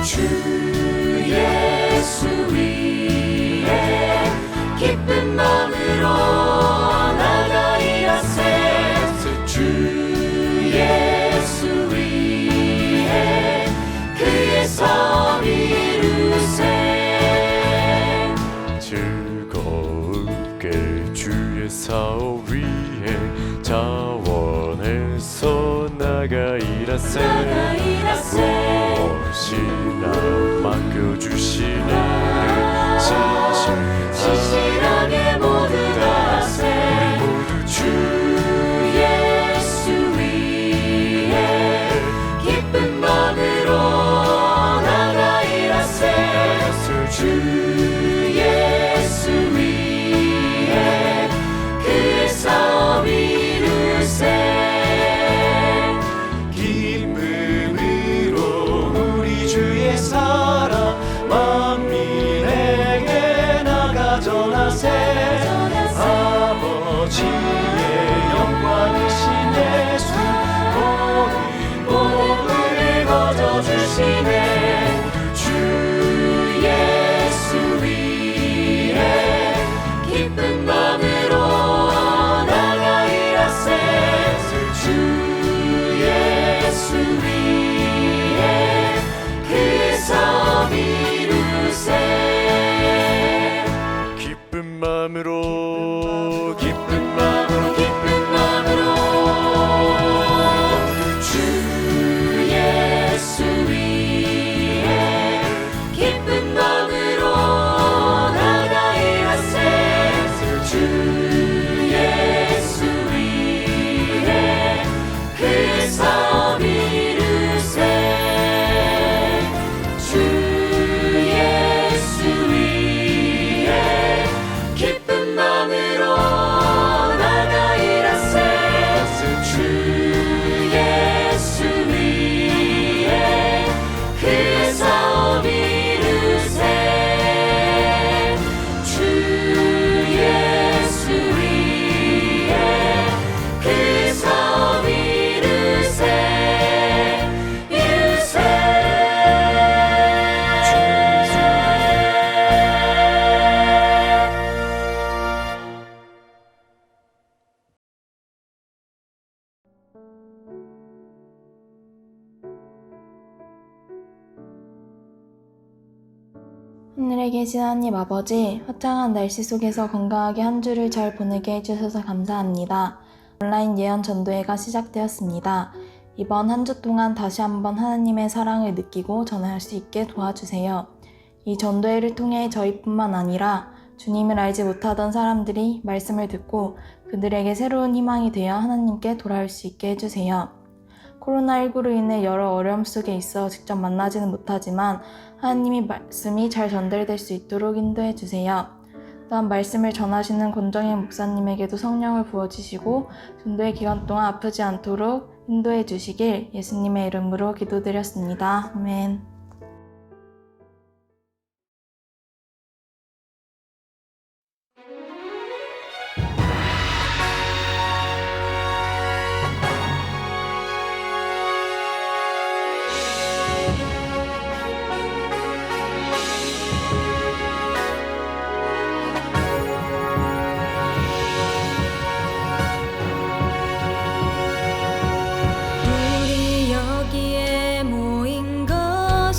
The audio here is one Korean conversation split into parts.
주 예수 위에 기쁜 마음으로 나가이라세 주 예수 위에 그의 삶 이루세 즐거우게 주의 사오 위에 자원해서 나가이라세 무엇이나 맡겨주시는 신실하게 모두 다하세 주 예수 위에 기쁜 마음으로 나가이라세 주 예수 위에 그의 삶 이루세 기쁨으로 우리 주의 사랑 만민에게 나가 전하세 아버지의 영광이신 예수 복음을 거저주시네 주 예수 위에 기쁜 마음으로 나가이라세 주 예수 위에 그의 삶 이루세 기쁜 마음으로 주 예수 위에 기쁜 마음으로 나가이라세 주 예수 위에 그의 삶 이루세 주 예수 위에 기쁜 마음으로 나가이라세 주 예수 위에 그의 삶 이루세 주 예수 위에 그의 삶 이루세 하늘에 계신 하나님 아버지, 화창한 날씨 속에서 건강하게 한 주를 잘 보내게 해주셔서 감사합니다. 온라인 예언 전도회가 시작되었습니다. 이번 한 주 동안 다시 한번 하나님의 사랑을 느끼고 전할 수 있게 도와주세요. 이 전도회를 통해 저희뿐만 아니라 주님을 알지 못하던 사람들이 말씀을 듣고 그들에게 새로운 희망이 되어 하나님께 돌아올 수 있게 해주세요. 코로나19로 인해 여러 어려움 속에 있어 직접 만나지는 못하지만 하나님의 말씀이 잘 전달될 수 있도록 인도해 주세요. 또한 말씀을 전하시는 권정현 목사님에게도 성령을 부어주시고 전도의 기간 동안 아프지 않도록 인도해 주시길 예수님의 이름으로 기도드렸습니다. 아멘. 우리 여기에 모인 것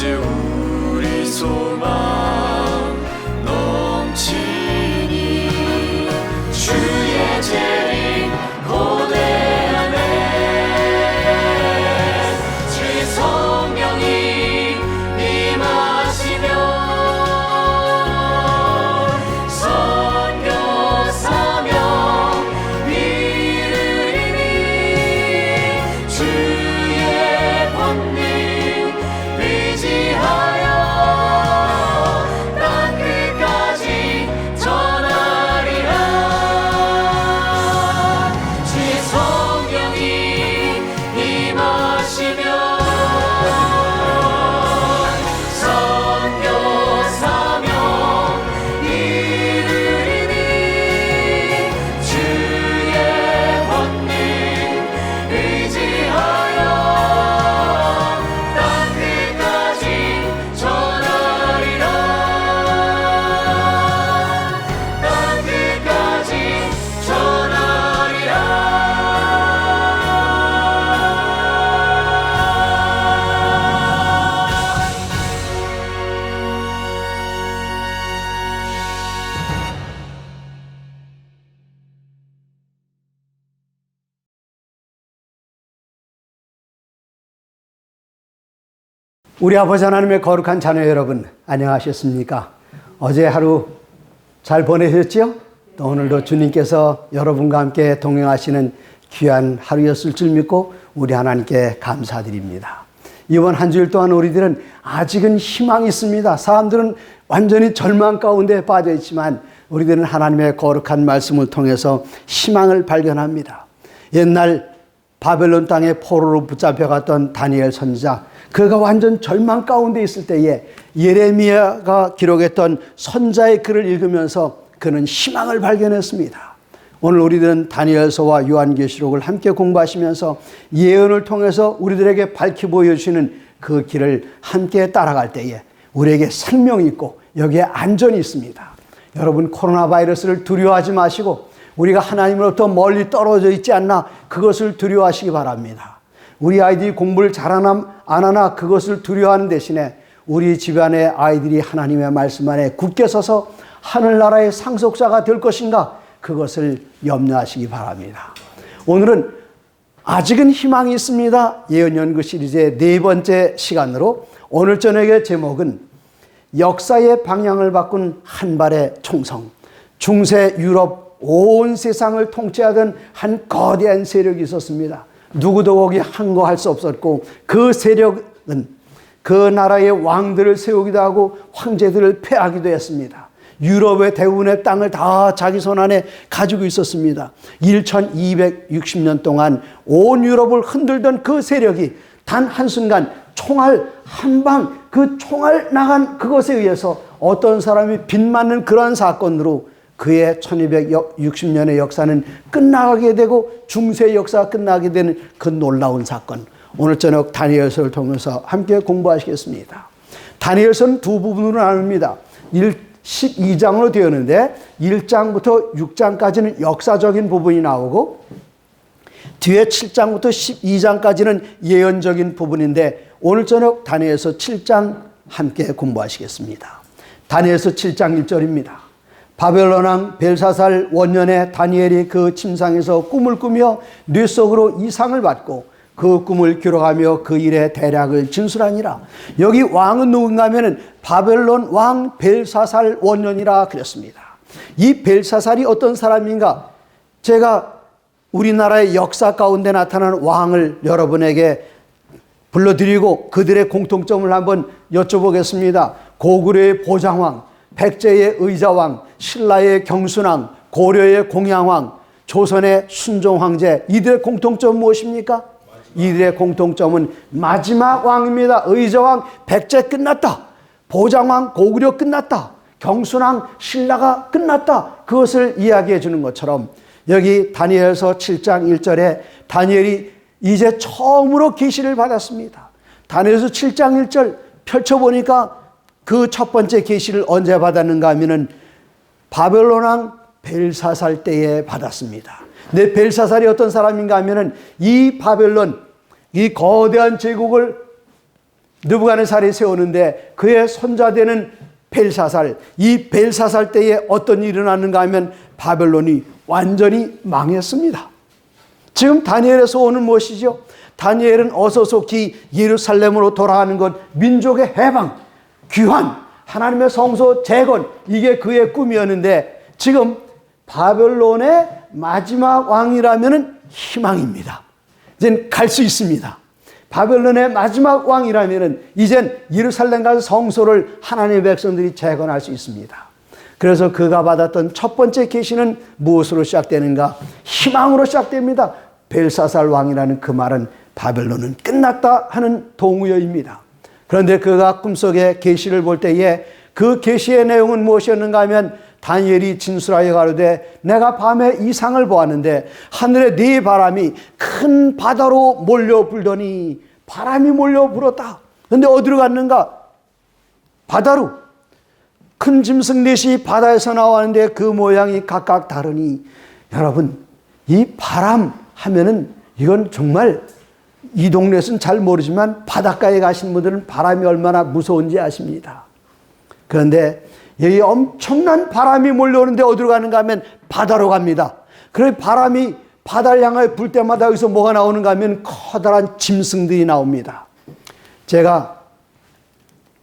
이제 우리 소망 넘치니 주의 재림 고대하네. 주의 성령이 임하시며 선교 사명 이루리니 주의 권능 의지하여 땅 끝까지 전하리라. 주의 성령이 임하시며 선교 사명 이루리니 주의 권능 의지하여 땅 끝까지 전하리라. 땅 끝까지 전하리라. 우리 아버지 하나님의 거룩한 자녀 여러분, 안녕하셨습니까? 어제 하루 잘 보내셨지요? 또 오늘도 주님께서 여러분과 함께 동행하시는 귀한 하루였을 줄 믿고 우리 하나님께 감사드립니다. 이번 한 주일 동안 우리들은 아직은 희망이 있습니다. 사람들은 완전히 절망 가운데 빠져 있지만 우리들은 하나님의 거룩한 말씀을 통해서 희망을 발견합니다. 옛날 바벨론 땅에 포로로 붙잡혀갔던 다니엘 선지자, 그가 완전 절망 가운데 있을 때에 예레미야가 기록했던 선자의 글을 읽으면서 그는 희망을 발견했습니다. 오늘 우리들은 다니엘서와 요한계시록을 함께 공부하시면서 예언을 통해서 우리들에게 밝히 보여주시는 그 길을 함께 따라갈 때에 우리에게 생명이 있고 여기에 안전이 있습니다. 여러분, 코로나 바이러스를 두려워하지 마시고 우리가 하나님으로부터 멀리 떨어져 있지 않나 그것을 두려워하시기 바랍니다. 우리 아이들이 공부를 잘하나 안 하나 그것을 두려워하는 대신에 우리 집안의 아이들이 하나님의 말씀 안에 굳게 서서 하늘나라의 상속자가 될 것인가 그것을 염려하시기 바랍니다. 오늘은 아직은 희망이 있습니다. 예언연구 시리즈의 4번째 시간으로 오늘 저녁의 제목은 역사의 방향을 바꾼 한 발의 총성. 중세 유럽 온 세상을 통치하던 한 거대한 세력이 있었습니다. 누구도 거기 항거할 수 없었고 그 세력은 그 나라의 왕들을 세우기도 하고 황제들을 폐하기도 했습니다. 유럽의 대부분의 땅을 다 자기 손 안에 가지고 있었습니다. 1260년 동안 온 유럽을 흔들던 그 세력이 단 한순간 총알 한 방, 그 총알 나간 그것에 의해서 어떤 사람이 빗맞는 그러한 사건으로 그의 1260년의 역사는 끝나게 되고 중세의 역사가 끝나게 되는 그 놀라운 사건, 오늘 저녁 다니엘서를 통해서 함께 공부하시겠습니다. 다니엘서는 두 부분으로 나눕니다. 12장으로 되었는데 1장부터 6장까지는 역사적인 부분이 나오고 뒤에 7장부터 12장까지는 예언적인 부분인데 오늘 저녁 다니엘서 7장 함께 공부하시겠습니다. 다니엘서 7장 1절입니다. 바벨론 왕 벨사살 원년에 다니엘이 그 침상에서 꿈을 꾸며 뇌 속으로 이상을 받고 그 꿈을 기록하며 그 일의 대략을 진술하니라. 여기 왕은 누군가 하면은 바벨론 왕 벨사살 원년이라 그랬습니다. 이 벨사살이 어떤 사람인가? 제가 우리나라의 역사 가운데 나타나는 왕을 여러분에게 불러드리고 그들의 공통점을 한번 여쭤보겠습니다. 고구려의 보장왕, 백제의 의자왕, 신라의 경순왕, 고려의 공양왕, 조선의 순종황제, 이들의 공통점은 무엇입니까? 이들의 공통점은 마지막 왕입니다. 의자왕, 백제 끝났다. 보장왕, 고구려 끝났다. 경순왕, 신라가 끝났다. 그것을 이야기해 주는 것처럼 여기 다니엘서 7장 1절에 다니엘이 이제 처음으로 계시를 받았습니다. 다니엘서 7장 1절 펼쳐보니까 그 첫 번째 계시를 언제 받았는가 하면은 바벨론 왕 벨사살 때에 받았습니다. 근데 벨사살이 어떤 사람인가 하면은 이 바벨론, 이 거대한 제국을 느부갓네살이 세우는데 그의 손자 되는 벨사살, 이 벨사살 때에 어떤 일이 일어났는가 하면 바벨론이 완전히 망했습니다. 지금 다니엘에서 오는 무엇이죠? 다니엘은 어서 속히 예루살렘으로 돌아가는 것, 민족의 해방, 귀환, 하나님의 성소 재건, 이게 그의 꿈이었는데 지금 바벨론의 마지막 왕이라면 희망입니다. 이젠 갈 수 있습니다. 바벨론의 마지막 왕이라면 이젠 예루살렘 가서 성소를 하나님의 백성들이 재건할 수 있습니다. 그래서 그가 받았던 첫 번째 계시는 무엇으로 시작되는가? 희망으로 시작됩니다. 벨사살 왕이라는 그 말은 바벨론은 끝났다 하는 동의어입니다. 그런데 그가 꿈속에 계시를 볼 때에 그 계시의 내용은 무엇이었는가 하면 다니엘이 진술하여 가로되 내가 밤에 이상을 보았는데 하늘에 네 바람이 큰 바다로 몰려 불더니 바람이 몰려 불었다. 그런데 어디로 갔는가? 바다로. 큰 짐승 넷이 바다에서 나왔는데 그 모양이 각각 다르니 여러분 이 바람 하면은 이건 정말 이 동네에서는 잘 모르지만 바닷가에 가신 분들은 바람이 얼마나 무서운지 아십니다. 그런데 여기 엄청난 바람이 몰려오는데 어디로 가는가 하면 바다로 갑니다. 그래서 바람이 바다를 향하여 불 때마다 여기서 뭐가 나오는가 하면 커다란 짐승들이 나옵니다. 제가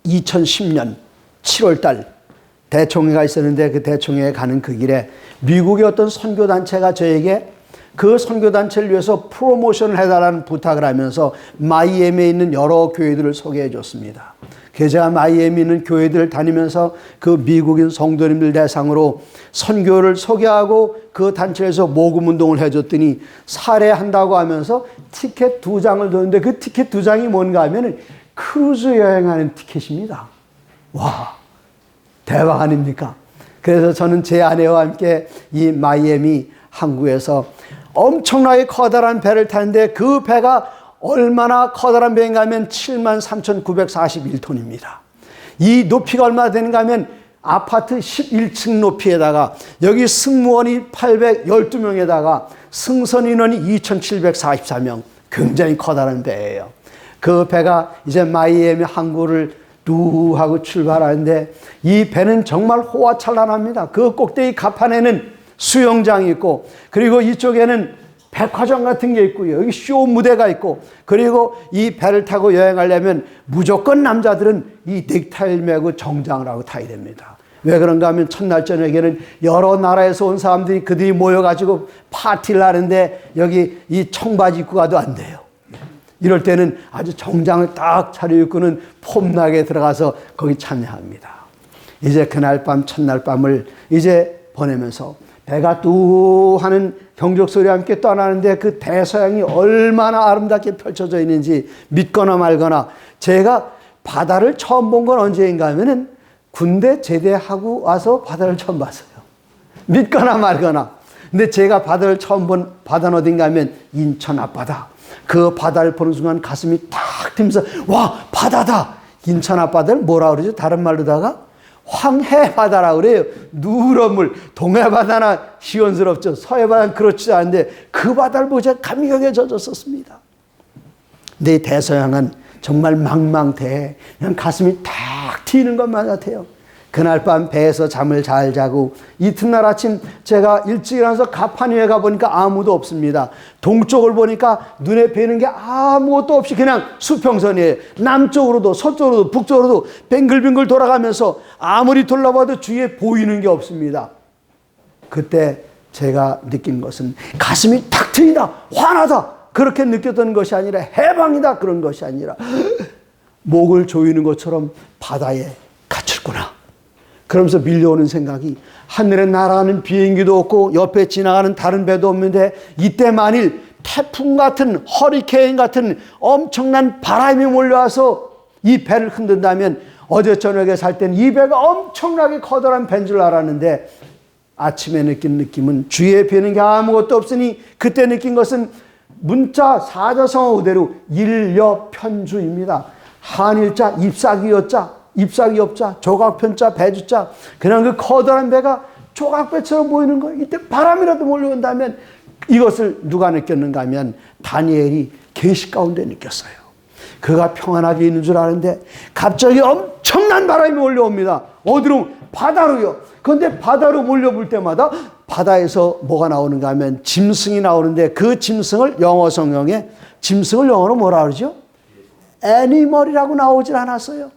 2010년 7월달 대총회가 있었는데 그 대총회에 가는 그 길에 미국의 어떤 선교단체가 저에게 그 선교단체를 위해서 프로모션을 해달라는 부탁을 하면서 마이애미에 있는 여러 교회들을 소개해 줬습니다. 그래서 제가 마이애미에 있는 교회들을 다니면서 그 미국인 성도님들 대상으로 선교를 소개하고 그 단체에서 모금운동을 해줬더니 사례한다고 하면서 티켓 2장을 줬는데 그 티켓 2장이 뭔가 하면 크루즈 여행하는 티켓입니다. 와, 대박 아닙니까? 그래서 저는 제 아내와 함께 이 마이애미 항구에서 엄청나게 커다란 배를 타는데 그 배가 얼마나 커다란 배인가 하면 73,941톤입니다. 이 높이가 얼마나 되는가 하면 아파트 11층 높이에다가 여기 승무원이 812명에다가 승선 인원이 2,744명, 굉장히 커다란 배예요. 그 배가 이제 마이애미 항구를 뚜 하고 출발하는데 이 배는 정말 호화찬란합니다. 그 꼭대기 갑판에는 수영장이 있고 그리고 이쪽에는 백화점 같은 게 있고요. 여기 쇼 무대가 있고 그리고 이 배를 타고 여행하려면 무조건 남자들은 이 넥타이를 메고 정장을 하고 타야 됩니다. 왜 그런가 하면 첫날 저녁에는 여러 나라에서 온 사람들이 그들이 모여가지고 파티를 하는데 여기 이 청바지 입고 가도 안 돼요. 이럴 때는 아주 정장을 딱 차려입고는 폼나게 들어가서 거기 참여합니다. 이제 그날 밤 첫날 밤을 이제 보내면서 배가 뚜 하는 경적 소리와 함께 떠나는데 그 대서양이 얼마나 아름답게 펼쳐져 있는지 믿거나 말거나 제가 바다를 처음 본 건 언제인가 하면은 군대 제대하고 와서 바다를 처음 봤어요. 믿거나 말거나. 근데 제가 바다를 처음 본 바다는 어딘가 하면 인천 앞바다. 그 바다를 보는 순간 가슴이 탁 트면서 와, 바다다. 인천 앞바다를 뭐라 그러죠? 다른 말로다가 황해바다라고 그래요. 누런 물. 동해바다나 시원스럽죠. 서해바다는 그렇지 않은데 그 바다를 보고 제가 감격에 젖었었습니다. 근데 대서양은 정말 망망대해. 그냥 가슴이 탁 트이는 것만 같아요. 그날 밤 배에서 잠을 잘 자고 이튿날 아침 제가 일찍 일어나서 가판 위에 가보니까 아무도 없습니다. 동쪽을 보니까 눈에 뵈는 게 아무것도 없이 그냥 수평선이에요. 남쪽으로도 서쪽으로도 북쪽으로도 뱅글뱅글 돌아가면서 아무리 둘러봐도 주위에 보이는 게 없습니다. 그때 제가 느낀 것은 가슴이 탁 트이다, 환하다 그렇게 느꼈던 것이 아니라 해방이다 그런 것이 아니라 목을 조이는 것처럼 바다에 갇혔구나. 그러면서 밀려오는 생각이 하늘에 날아가는 비행기도 없고 옆에 지나가는 다른 배도 없는데 이때 만일 태풍 같은 허리케인 같은 엄청난 바람이 몰려와서 이 배를 흔든다면 어제 저녁에 살 때는 이 배가 엄청나게 커다란 배인 줄 알았는데 아침에 느낀 느낌은 주위에 뵈는 게 아무것도 없으니 그때 느낀 것은 문자 사자성어 그대로 일여편주입니다. 한일자 잎사귀여자 잎사귀 엽자, 조각편자, 배주자 그냥 그 커다란 배가 조각배처럼 보이는 거예요. 이때 바람이라도 몰려온다면 이것을 누가 느꼈는가 하면 다니엘이 계시 가운데 느꼈어요. 그가 평안하게 있는 줄 아는데 갑자기 엄청난 바람이 몰려옵니다. 어디로? 바다로요. 그런데 바다로 몰려볼 때마다 바다에서 뭐가 나오는가 하면 짐승이 나오는데 그 짐승을 영어 성경에 짐승을 영어로 뭐라 그러죠? 애니멀이라고 나오질 않았어요.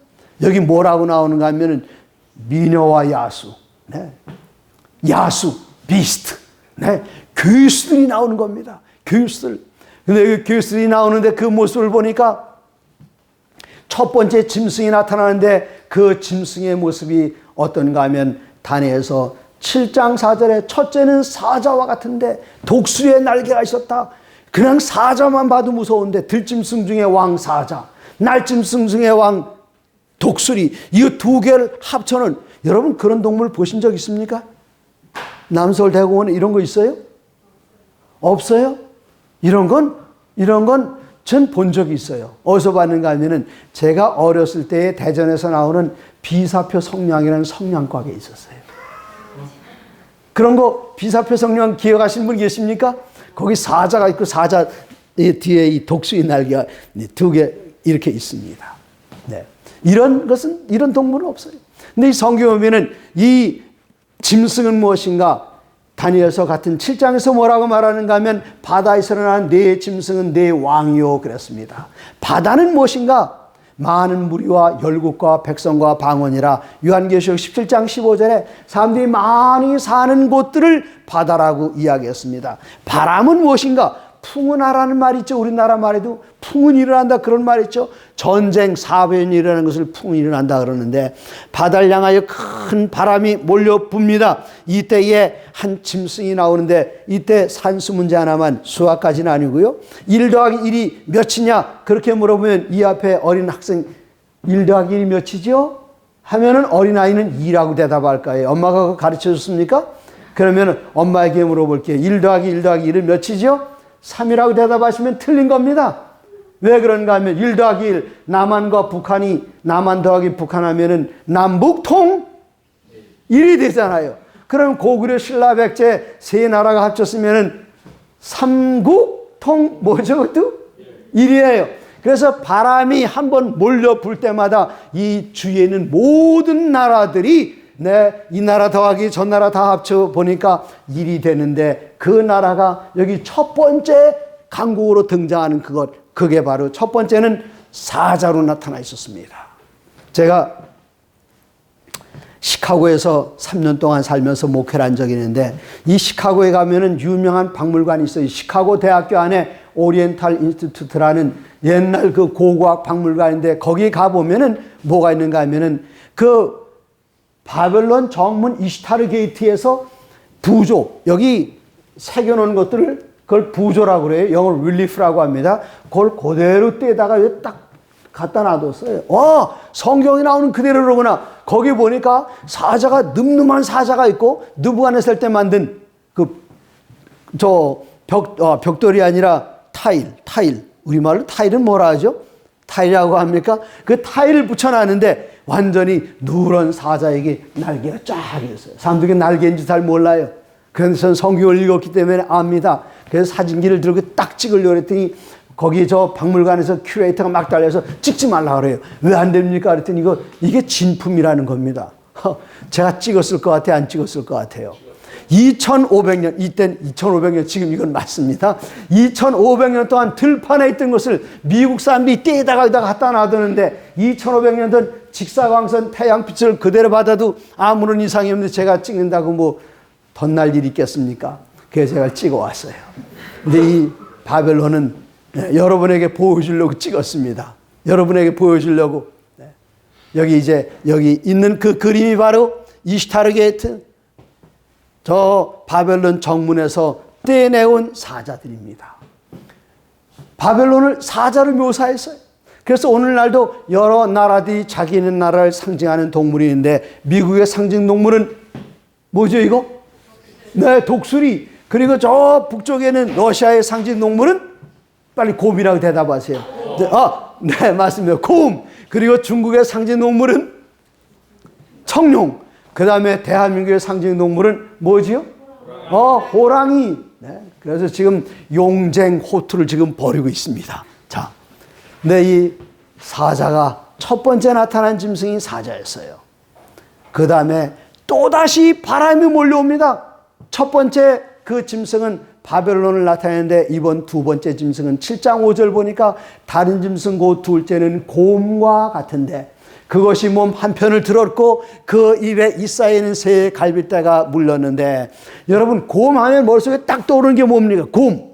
여기 뭐라고 나오는가 하면은 미녀와 야수, 네. 야수, 비스트, 네. 괴수들이 나오는 겁니다. 괴수들. 근데 그 괴수들이 나오는데 그 모습을 보니까 첫 번째 짐승이 나타나는데 그 짐승의 모습이 어떤가 하면 다니엘서 7장 4절에 첫째는 사자와 같은데 독수리의 날개가 있었다. 그냥 사자만 봐도 무서운데 들짐승 중에 왕 사자, 날짐승 중에 왕 독수리, 이 두 개를 합쳐는 여러분 그런 동물 보신 적 있습니까? 남서울대공원에 이런 거 있어요? 없어요? 이런 건 전 본 적이 있어요. 어디서 봤는가 하면은 제가 어렸을 때 대전에서 나오는 비사표 성냥이라는 성냥과에 있었어요. 그런 거 비사표 성냥 기억하시는 분 계십니까? 거기 사자가 있고 사자 뒤에 이 독수리 날개가 두 개 이렇게 있습니다. 네. 이런 동물은 없어요. 근데 이 성경에 보면은 이 짐승은 무엇인가? 다니엘서 같은 7장에서 뭐라고 말하는가 하면 바다에서 일어난 네 짐승은 네 왕이요 그랬습니다. 바다는 무엇인가? 많은 무리와 열국과 백성과 방언이라. 요한계시록 17장 15절에 사람들이 많이 사는 곳들을 바다라고 이야기했습니다. 바람은 무엇인가? 풍운하라는 말이 있죠. 우리나라 말에도 풍운이 일어난다 그런 말 있죠. 전쟁, 사변이 일어나는 것을 풍운이 일어난다 그러는데 바다를 향하여 큰 바람이 몰려 붑니다. 이때에 한 짐승이 나오는데 이때 산수 문제 하나만 수학까지는 아니고요. 1 더하기 1이 몇이냐 그렇게 물어보면 이 앞에 어린 학생 1 더하기 1이 몇이죠? 하면은 어린아이는 2라고 대답할 거예요. 엄마가 가르쳐 줬습니까? 그러면 엄마에게 물어볼게요. 1 더하기 1 더하기 1은 몇이죠? 3이라고 대답하시면 틀린 겁니다. 왜 그런가 하면 1 더하기 1, 남한과 북한이 남한 더하기 북한 하면은 남북통 1이 되잖아요. 그럼 고구려 신라 백제 세 나라가 합쳤으면은 삼국통 뭐죠? 그것도 1이에요. 그래서 바람이 한번 몰려 불 때마다 이 주위에 있는 모든 나라들이 이 나라 더하기 저 나라 다 합쳐 보니까 1이 되는데 그 나라가 여기 첫 번째 강국으로 등장하는 그게 바로 첫 번째는 사자로 나타나 있었습니다. 제가 시카고에서 3년 동안 살면서 목회를 한 적이 있는데 이 시카고에 가면은 유명한 박물관이 있어요. 시카고 대학교 안에 오리엔탈 인스티튜트라는 옛날 그 고고학 박물관인데 거기 가보면은 뭐가 있는가 하면은 그 바벨론 정문 이시타르 게이트에서 부조, 여기 새겨놓은 것들을 그걸 부조라고 그래요. 영어로 릴리프라고 합니다. 그걸 그대로 떼다가 딱 갖다 놔뒀어요. 성경에 나오는 그대로로구나. 거기 보니까 사자가, 늠름한 사자가 있고, 느부갓네살 때 만든 벽돌이 아니라 타일. 우리말로 타일은 뭐라 하죠? 타일이라고 합니까? 그 타일을 붙여놨는데 완전히 누런 사자에게 날개가 쫙 있어요. 사람들이 날개인지 잘 몰라요. 그래서 전 성경을 읽었기 때문에 압니다. 그래서 사진기를 들고 딱 찍으려고 했더니 거기 저 박물관에서 큐레이터가 막 달려서 찍지 말라 그래요. 왜 안 됩니까? 그랬더니 이게 진품이라는 겁니다. 제가 찍었을 것 같아요? 안 찍었을 것 같아요? 2500년, 이땐 2500년, 지금 이건 맞습니다. 2500년 동안 들판에 있던 것을 미국 사람들이 떼다가 갖다 놔두는데 2500년 전 직사광선 태양빛을 그대로 받아도 아무런 이상이 없는데 제가 찍는다고 뭐 덧날 일이 있겠습니까? 그래서 제가 찍어왔어요. 근데 이 바벨론은 여러분에게 보여주려고 찍었습니다. 여러분에게 보여주려고. 여기 있는 그 그림이 바로 이시타르 게이트, 저 바벨론 정문에서 떼내온 사자들입니다. 바벨론을 사자를 묘사했어요. 그래서 오늘날도 여러 나라들이 자기네 나라를 상징하는 동물이 있는데 미국의 상징 동물은 뭐죠 이거? 네, 독수리. 그리고 저 북쪽에는 러시아의 상징 동물은 빨리 곰이라고 대답하세요. 네, 맞습니다. 곰. 그리고 중국의 상징 동물은 청룡. 그 다음에 대한민국의 상징 동물은 뭐지요? 호랑이. 네, 그래서 지금 용쟁 호투를 지금 벌이고 있습니다. 자, 이 사자가 첫 번째 나타난 짐승이 사자였어요. 그 다음에 또다시 바람이 몰려옵니다. 첫 번째 그 짐승은 바벨론을 나타내는데 이번 두 번째 짐승은 7장 5절 보니까 다른 짐승 곧 둘째는 곰과 같은데 그것이 몸 한편을 들었고 그 입에 이사이는 새의 갈빗대가 물렸는데 여러분 곰 하면 머릿속에 딱 떠오르는 게 뭡니까? 곰.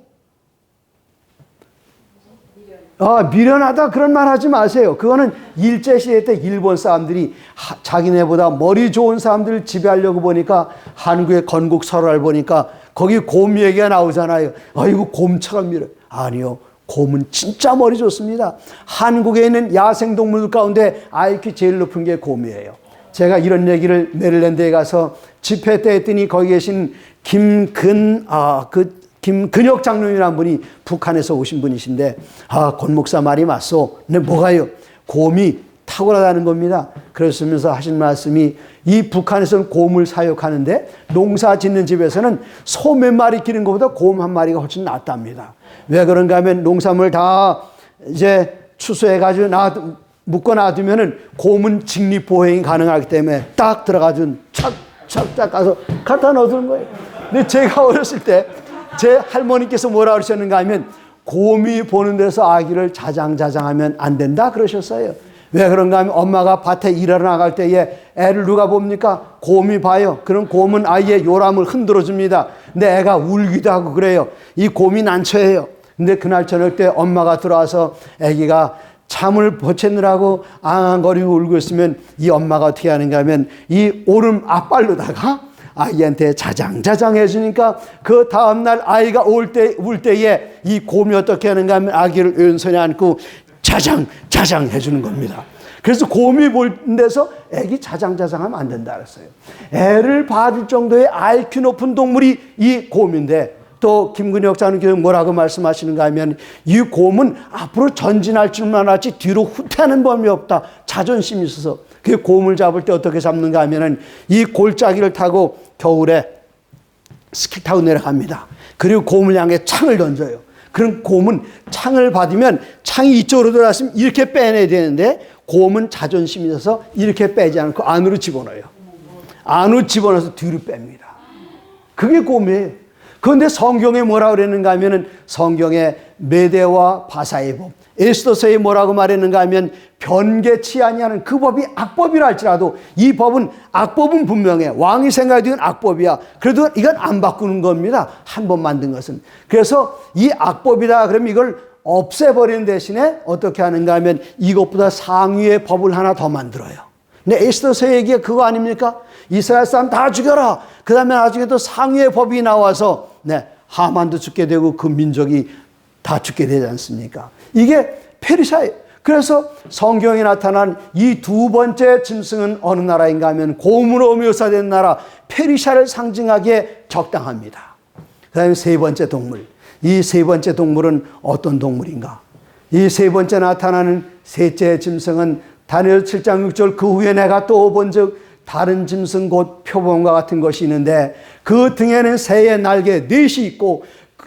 미련하다 그런 말 하지 마세요. 그거는 일제시대 때 일본 사람들이 자기네보다 머리 좋은 사람들을 지배하려고 보니까 한국의 건국설화를 보니까 거기 곰 얘기가 나오잖아요. 이거 곰처럼 밀어요. 아니요. 곰은 진짜 머리 좋습니다. 한국에 있는 야생동물 가운데 IQ 제일 높은 게 곰이에요. 제가 이런 얘기를 메릴랜드에 가서 집회 때 했더니 거기 계신 김근혁 장로님이라는 분이 북한에서 오신 분이신데 권 목사 말이 맞소. 근데 뭐가요? 곰이 탁월하다는 겁니다. 그러시면서 하신 말씀이 이 북한에서는 곰을 사육하는데 농사 짓는 집에서는 소 몇 마리 기르는 것보다 곰 한 마리가 훨씬 낫답니다. 왜 그런가 하면 농산물 다 이제 추수해가지고 묶어 놔두면은 곰은 직립보행이 가능하기 때문에 딱 들어가지고 착착 가서 갖다 넣어두는 거예요. 근데 제가 어렸을 때 제 할머니께서 뭐라 그러셨는가 하면 곰이 보는 데서 아기를 자장자장하면 안 된다 그러셨어요. 왜 그런가 하면 엄마가 밭에 일하러 나갈 때에 애를 누가 봅니까? 곰이 봐요. 그럼 곰은 아이의 요람을 흔들어 줍니다. 근데 애가 울기도 하고 그래요. 이 곰이 난처해요. 근데 그날 저녁 때 엄마가 들어와서 아기가 잠을 버채느라고 앙앙거리고 울고 있으면 이 엄마가 어떻게 하는가 하면 이 오름 앞발로다가 아이한테 자장자장 해주니까 그 다음날 아이가 울 때에 이 곰이 어떻게 하는가 하면 아기를 왼손에 안고 자장 해주는 겁니다. 그래서 곰이 볼 데서 애기 자장하면 안 된다 그랬어요. 애를 봐줄 정도의 IQ 높은 동물이 이 곰인데 또 김근혁 장로님께서 뭐라고 말씀하시는가 하면 이 곰은 앞으로 전진할 줄만 알지 뒤로 후퇴하는 법이 없다. 자존심이 있어서. 그 곰을 잡을 때 어떻게 잡는가 하면은 이 골짜기를 타고 겨울에 스키 타고 내려갑니다. 그리고 곰을 향해 창을 던져요. 그럼 곰은 창을 받으면 창이 이쪽으로 들어왔으면 이렇게 빼내야 되는데 곰은 자존심이 있어서 이렇게 빼지 않고 안으로 집어넣어요. 안으로 집어넣어서 뒤로 뺍니다. 그게 곰이에요. 그런데 성경에 뭐라고 그랬는가 하면은 성경에 메대와 바사의 법, 에스더서에 뭐라고 말했는가 하면 변개치 아니하는 그 법이 악법이라 할지라도 이 법은 악법은 분명해. 왕이 생각하기엔 악법이야. 그래도 이건 안 바꾸는 겁니다. 한 번 만든 것은. 그래서 이 악법이다 그러면 이걸 없애버리는 대신에 어떻게 하는가 하면 이것보다 상위의 법을 하나 더 만들어요. 근데 에스더서 얘기가 그거 아닙니까? 이스라엘 사람 다 죽여라. 그 다음에 나중에 또 상위의 법이 나와서 하만도 죽게 되고 그 민족이 다 죽게 되지 않습니까? 이게 페르시아예요. 그래서 성경에 나타난 이 두 번째 짐승은 어느 나라인가 하면 곰으로 묘사된 나라 페르시아를 상징하기에 적당합니다. 그 다음에 세 번째 동물. 이 세 번째 동물은 어떤 동물인가? 이 세 번째 나타나는 셋째 짐승은 다니엘 7장 6절 그 후에 내가 또 본즉 다른 짐승 곧 표범과 같은 것이 있는데 그 등에는 새의 날개 넷이 있고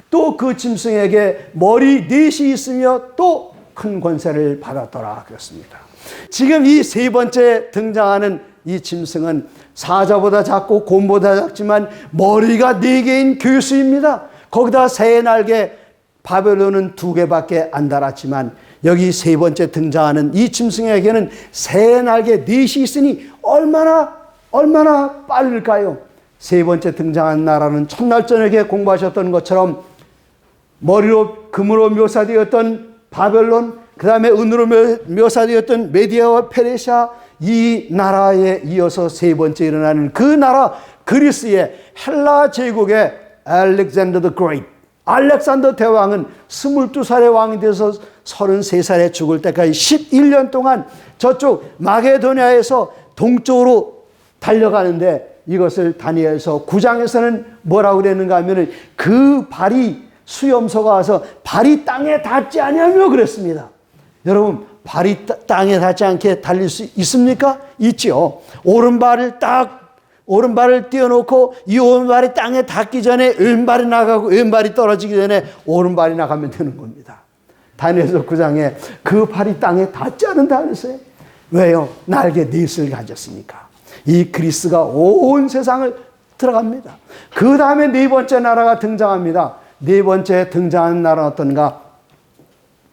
또 그 짐승에게 머리 넷이 있으며 또 큰 권세를 받았더라 그렇습니다. 지금 이 세 번째 등장하는 이 짐승은 사자보다 작고 곰보다 작지만 머리가 4개인 교수입니다. 거기다 새의 날개 바벨론은 2개밖에 안 달았지만 여기 세 번째 등장하는 이 짐승에게는 새의 날개 4이 있으니 얼마나 빠를까요? 세 번째 등장한 나라는 첫날 저녁에 공부하셨던 것처럼 머리로 금으로 묘사되었던 바벨론, 그 다음에 은으로 묘사되었던 메디아와 페르시아, 이 나라에 이어서 세 번째 일어나는 그 나라 그리스의 헬라 제국의 알렉산더 더 그레이트, 알렉산더 대왕은 22살의 왕이 돼서 33살에 죽을 때까지 11년 동안 저쪽 마게도니아에서 동쪽으로 달려가는데 이것을 다니엘서 9장에서는 뭐라고 그랬는가 하면 그 발이 수염소가 와서 발이 땅에 닿지 아니하며 그랬습니다. 여러분 발이 땅에 닿지 않게 달릴 수 있습니까? 있죠. 오른발을 띄워놓고 이 오른발이 땅에 닿기 전에 왼발이 나가고 왼발이 떨어지기 전에 오른발이 나가면 되는 겁니다. 다니엘서 9장에 그 팔이 땅에 닿지 않는다 그랬어요. 왜요? 날개 넷을 가졌으니까. 이 그리스가 온 세상을 들어갑니다. 그 다음에 네 번째 나라가 등장합니다. 네 번째 등장하는 나라는 어떤가?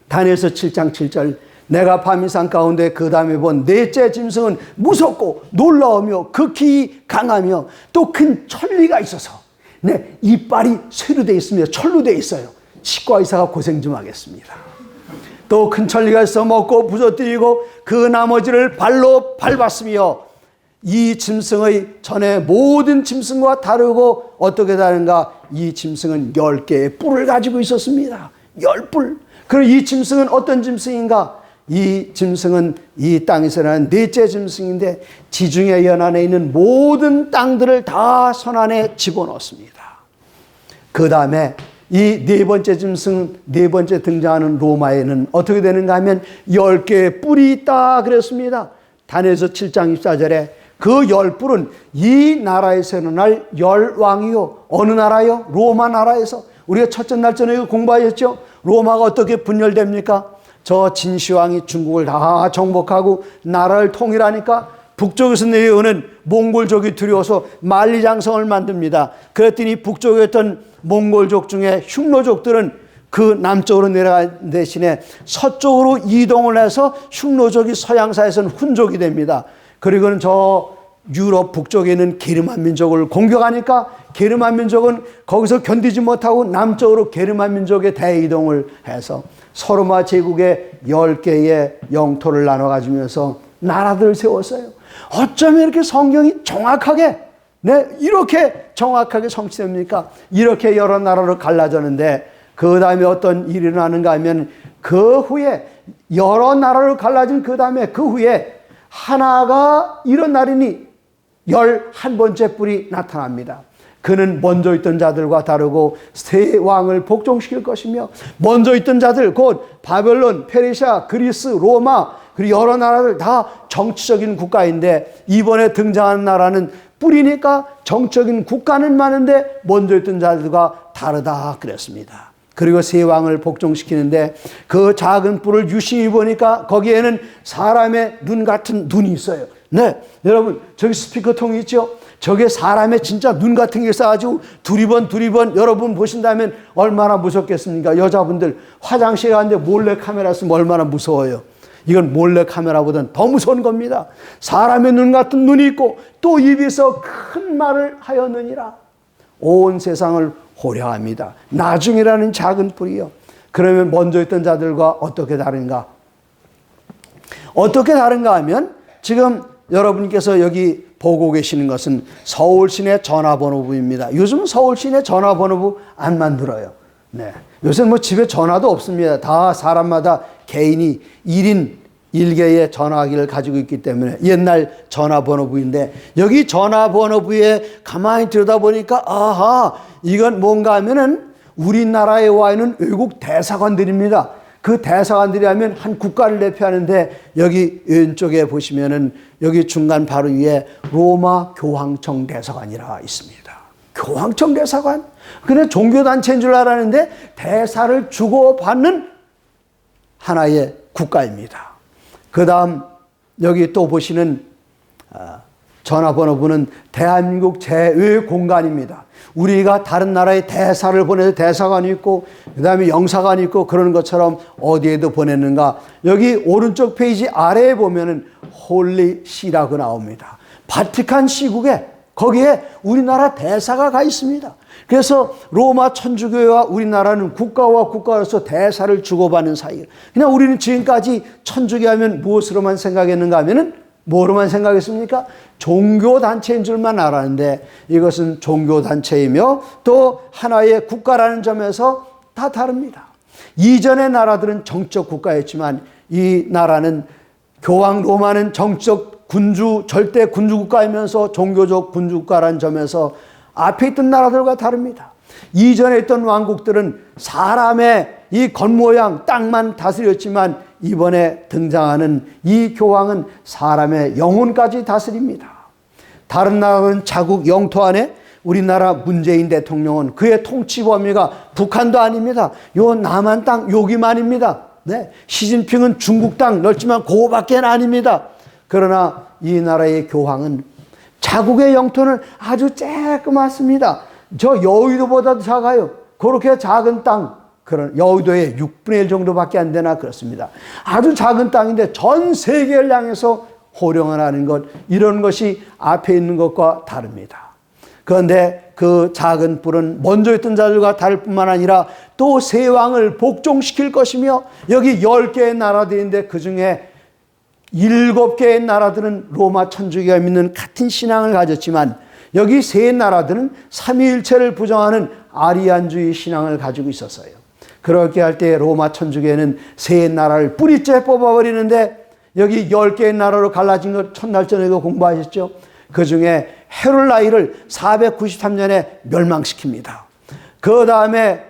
다니엘서 7장 7절, 내가 밤이상 가운데 그 다음에 본 넷째 짐승은 무섭고 놀라우며 극히 강하며 또 큰 천리가 있어서 이빨이 쇠로 되어 있으며 철로 되어 있어요. 치과 의사가 고생 좀 하겠습니다. 또 큰 천리가 있어 먹고 부서뜨리고 그 나머지를 발로 밟았으며 이 짐승의 전에 모든 짐승과 다르고 어떻게 다른가? 이 짐승은 10개의 뿔을 가지고 있었습니다. 10뿔. 그럼 이 짐승은 어떤 짐승인가? 이 짐승은 이 땅에서 나는 넷째 짐승인데 지중해 연안에 있는 모든 땅들을 다 손 안에 집어넣습니다. 그 다음에 이 네 번째 짐승, 네 번째 등장하는 로마에는 어떻게 되는가 하면 10개의 뿔이 있다 그랬습니다. 다니엘서 7장 24절에 그 10뿔은 이 나라에서 일어날 10왕이요. 어느 나라요? 로마 나라에서. 우리가 첫째 날 저녁에 공부하였죠? 로마가 어떻게 분열됩니까? 저 진시황이 중국을 다 정복하고 나라를 통일하니까 북쪽에서 내려오는 몽골족이 두려워서 만리장성을 만듭니다. 그랬더니 북쪽에 있던 몽골족 중에 흉노족들은 그 남쪽으로 내려간 대신에 서쪽으로 이동을 해서 흉노족이 서양사에서는 훈족이 됩니다. 그리고는 저 유럽 북쪽에 있는 게르만 민족을 공격하니까 게르만 민족은 거기서 견디지 못하고 남쪽으로 게르만 민족의 대이동을 해서 서로마 제국의 10개의 영토를 나눠 가지면서 나라들을 세웠어요. 어쩌면 이렇게 성경이 정확하게 이렇게 정확하게 성취됩니까? 이렇게 여러 나라로 갈라졌는데 그 다음에 어떤 일이 일어나는가 하면 그 후에 여러 나라로 갈라진 그 다음에 그 후에 하나가 이런 날이니 11번째 뿔이 나타납니다. 그는 먼저 있던 자들과 다르고 세 왕을 복종시킬 것이며 먼저 있던 자들 곧 바벨론, 페르시아, 그리스, 로마 그리고 여러 나라들 다 정치적인 국가인데 이번에 등장한 나라는 뿔이니까 정적인 국가는 많은데 먼저 있던 자들과 다르다 그랬습니다. 그리고 세 왕을 복종시키는데 그 작은 뿔을 유심히 보니까 거기에는 사람의 눈 같은 눈이 있어요. 네, 여러분 저기 스피커통이 있죠? 저게 사람의 진짜 눈 같은 게 있어가지고 두리번 여러분 보신다면 얼마나 무섭겠습니까? 여자분들 화장실에 갔는데 몰래 카메라 쓰면 얼마나 무서워요. 이건 몰래 카메라보다는 더 무서운 겁니다. 사람의 눈 같은 눈이 있고 또 입에서 큰 말을 하였느니라. 온 세상을 호려합니다. 나중이라는 작은 뿔이요. 그러면 먼저 있던 자들과 어떻게 다른가? 어떻게 다른가 하면 지금 여러분께서 여기 보고 계시는 것은 서울시내 전화번호부입니다. 요즘은 서울시내 전화번호부 안 만들어요. 네. 요새 뭐 집에 전화도 없습니다. 다 사람마다 개인이 1인 1개의 전화기를 가지고 있기 때문에 옛날 전화번호부인데 여기 전화번호부에 가만히 들여다보니까 아하 이건 뭔가 하면은 우리나라에 와 있는 외국 대사관들입니다. 그 대사관들이 하면 한 국가를 대표하는데 여기 왼쪽에 보시면은 여기 중간 바로 위에 로마 교황청 대사관이라 있습니다. 교황청 대사관? 그냥 종교단체인 줄 알았는데 대사를 주고받는 하나의 국가입니다. 그 다음 여기 또 보시는 전화번호부는 대한민국 제외 공간입니다. 우리가 다른 나라에 대사를 보내서 대사관이 있고 그 다음에 영사관이 있고 그런 것처럼 어디에도 보냈는가. 여기 오른쪽 페이지 아래에 보면은 홀리시라고 나옵니다. 바티칸 시국에 거기에 우리나라 대사가 가 있습니다. 그래서 로마 천주교회와 우리나라는 국가와 국가로서 대사를 주고받는 사이예요. 그냥 우리는 지금까지 천주교 하면 무엇으로만 생각했는가 하면은 뭐로만 생각했습니까? 종교단체인 줄만 알았는데 이것은 종교단체이며 또 하나의 국가라는 점에서 다 다릅니다. 이전의 나라들은 정적 국가였지만 이 나라는 교황 로마는 정적 군주 절대 군주 국가이면서 종교적 군주 국가라는 점에서 앞에 있던 나라들과 다릅니다. 이전에 있던 왕국들은 사람의 이 겉모양 땅만 다스렸지만 이번에 등장하는 이 교황은 사람의 영혼까지 다스립니다. 다른 나라는 자국 영토 안에 우리나라 문재인 대통령은 그의 통치 범위가 북한도 아닙니다. 요 남한 땅 여기만입니다. 네. 시진핑은 중국 땅 넓지만 그거밖에 아닙니다. 그러나 이 나라의 교황은 자국의 영토는 아주 쬐끄맣습니다. 저 여의도보다도 작아요. 그렇게 작은 땅, 그런 여의도의 6분의 1 정도밖에 안 되나 그렇습니다. 아주 작은 땅인데 전 세계를 향해서 호령을 하는 것, 이런 것이 앞에 있는 것과 다릅니다. 그런데 그 작은 뿔은 먼저 있던 자들과 다를 뿐만 아니라 또 세 왕을 복종시킬 것이며, 여기 10개의 나라들인데 그 중에 7개의 나라들은 로마 천주교가 믿는 같은 신앙을 가졌지만, 여기 세 나라들은 삼위일체를 부정하는 아리안주의 신앙을 가지고 있었어요. 그렇게 할 때 로마 천주교회는 세 나라를 뿌리째 뽑아버리는데, 여기 10개의 나라로 갈라진 것 첫날 저녁에 공부하셨죠? 그 중에 헤룰라이를 493년에 멸망시킵니다. 그 다음에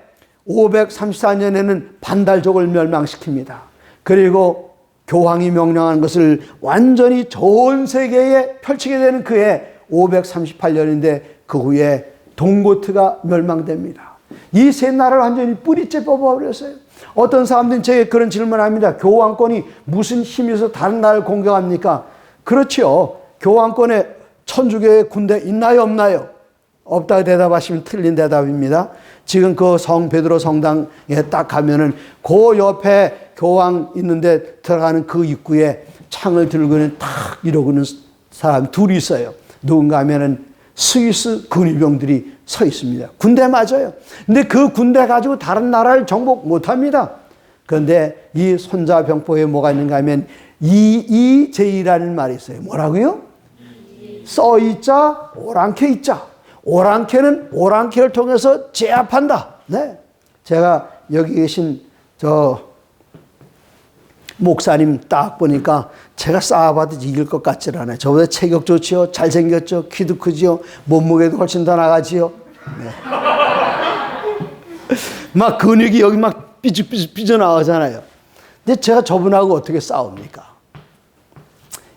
534년에는 반달족을 멸망시킵니다. 그리고 교황이 명령한 것을 완전히 전 세계에 펼치게 되는 그해 538년인데 그 후에 동고트가 멸망됩니다. 이 세 나라를 완전히 뿌리째 뽑아버렸어요. 어떤 사람들은 제게 그런 질문을 합니다. 교황권이 무슨 힘이 있어서 다른 나라를 공격합니까? 그렇죠. 교황권에 천주교의 군대 있나요, 없나요? 없다고 대답하시면 틀린 대답입니다. 지금 그 성 베드로 성당에 딱 가면은 그 옆에 교황 있는데 들어가는 그 입구에 창을 들고는 탁 이러고는 사람 둘이 있어요. 누군가 하면은 스위스 군의병들이 서 있습니다. 군대 맞아요. 근데 그 군대 가지고 다른 나라를 정복 못 합니다. 그런데 이 손자병법에 뭐가 있는가 하면 이이제이라는 말이 있어요. 뭐라고요? 써있자, 오랑캐 있자. 오랑캐는 오랑캐를 통해서 제압한다. 네. 제가 여기 계신 저 목사님 딱 보니까 제가 쌓아봐도 이길 것 같질 않아요. 저보다 체격 좋지요, 잘생겼죠, 키도 크지요, 몸무게도 훨씬 더 나가지요. 네. 막 근육이 여기 막 삐죽삐죽 삐져나가잖아요. 근데 제가 저분하고 어떻게 싸웁니까?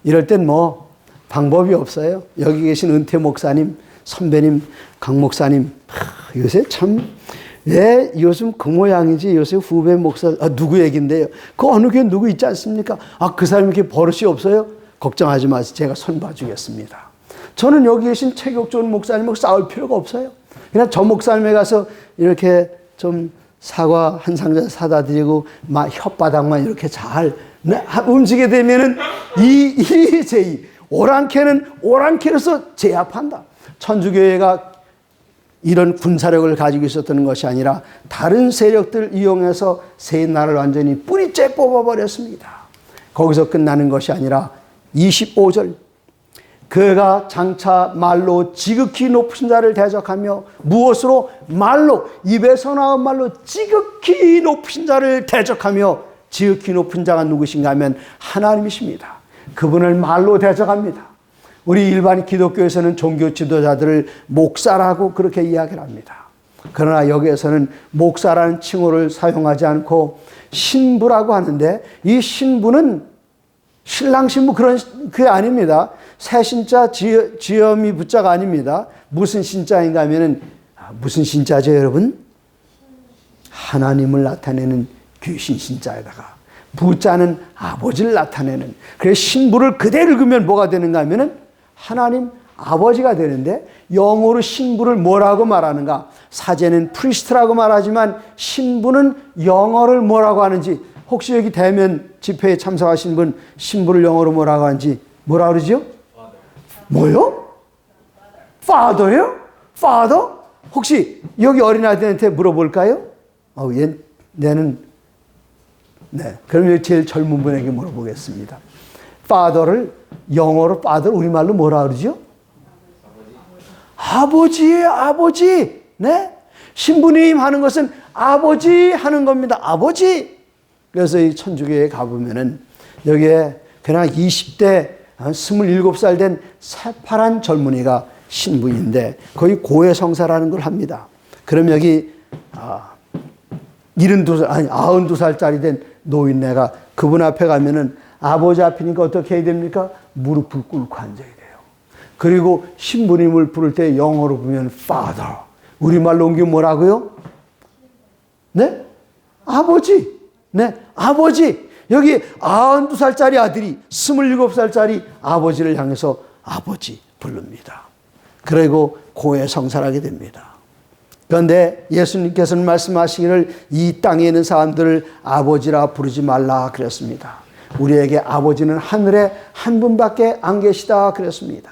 이럴 땐 뭐 방법이 없어요. 여기 계신 은퇴 목사님, 선배님, 강 목사님, 요새 참, 왜 요즘 그 모양이지? 요새 후배 목사, 누구 얘긴데요? 그 어느 교회 누구 있지 않습니까? 그 사람이 이렇게 버릇이 없어요? 걱정하지 마세요. 제가 손 봐주겠습니다. 저는 여기 계신 체격 좋은 목사님하고 싸울 필요가 없어요. 그냥 저 목사님에 가서 이렇게 좀 사과 한 상자 사다 드리고, 막 혓바닥만 이렇게 잘 움직이게 되면은 이제이. 오랑캐는 오랑캐로서 제압한다. 천주교회가 이런 군사력을 가지고 있었던 것이 아니라 다른 세력들 이용해서 세 나라를 완전히 뿌리째 뽑아버렸습니다. 거기서 끝나는 것이 아니라 25절, 그가 장차 말로 지극히 높으신 자를 대적하며, 무엇으로? 말로, 입에서 나온 말로 지극히 높으신 자를 대적하며, 지극히 높은 자가 누구신가 하면 하나님이십니다. 그분을 말로 대적합니다. 우리 일반 기독교에서는 종교 지도자들을 목사라고 그렇게 이야기를 합니다. 그러나 여기에서는 목사라는 칭호를 사용하지 않고 신부라고 하는데, 이 신부는 신랑 신부 그게 아닙니다. 새 신자 지엄이 부자가 아닙니다. 무슨 신자인가 하면은, 무슨 신자죠 여러분? 하나님을 나타내는 귀신 신자에다가 부자는 아버지를 나타내는, 그래서 신부를 그대로 읽으면 뭐가 되는가 하면은 하나님 아버지가 되는데, 영어로 신부를 뭐라고 말하는가? 사제는 프리스트라고 말하지만 신부는 영어를 뭐라고 하는지, 혹시 여기 대면 집회에 참석하신 분 신부를 영어로 뭐라고 하는지 뭐라 그러죠? 뭐요? Father요? Father? 혹시 여기 어린아이들한테 물어볼까요? 얘는 네, 그럼 제일 젊은 분에게 물어보겠습니다. Father를 영어로 Father, 우리말로 뭐라 그러죠? 아버지예요, 아버지. 네? 신부님 하는 것은 아버지 하는 겁니다. 아버지. 그래서 이 천주교에 가보면은 여기에 그냥 20대, 27살 된 새파란 젊은이가 신부인데 거의 고해성사라는 걸 합니다. 그럼 여기 92살짜리 된 노인네가 그분 앞에 가면은 아버지 앞이니까 어떻게 해야 됩니까? 무릎을 꿇고 앉아야 돼요. 그리고 신부님을 부를 때 영어로 보면 Father. 우리말로 옮기면 뭐라고요? 네? 아버지. 네, 아버지. 여기 92살짜리 아들이 27살짜리 아버지를 향해서 아버지 부릅니다. 그리고 고해성사하게 됩니다. 그런데 예수님께서는 말씀하시기를 이 땅에 있는 사람들을 아버지라 부르지 말라 그랬습니다. 우리에게 아버지는 하늘에 한 분밖에 안 계시다 그랬습니다.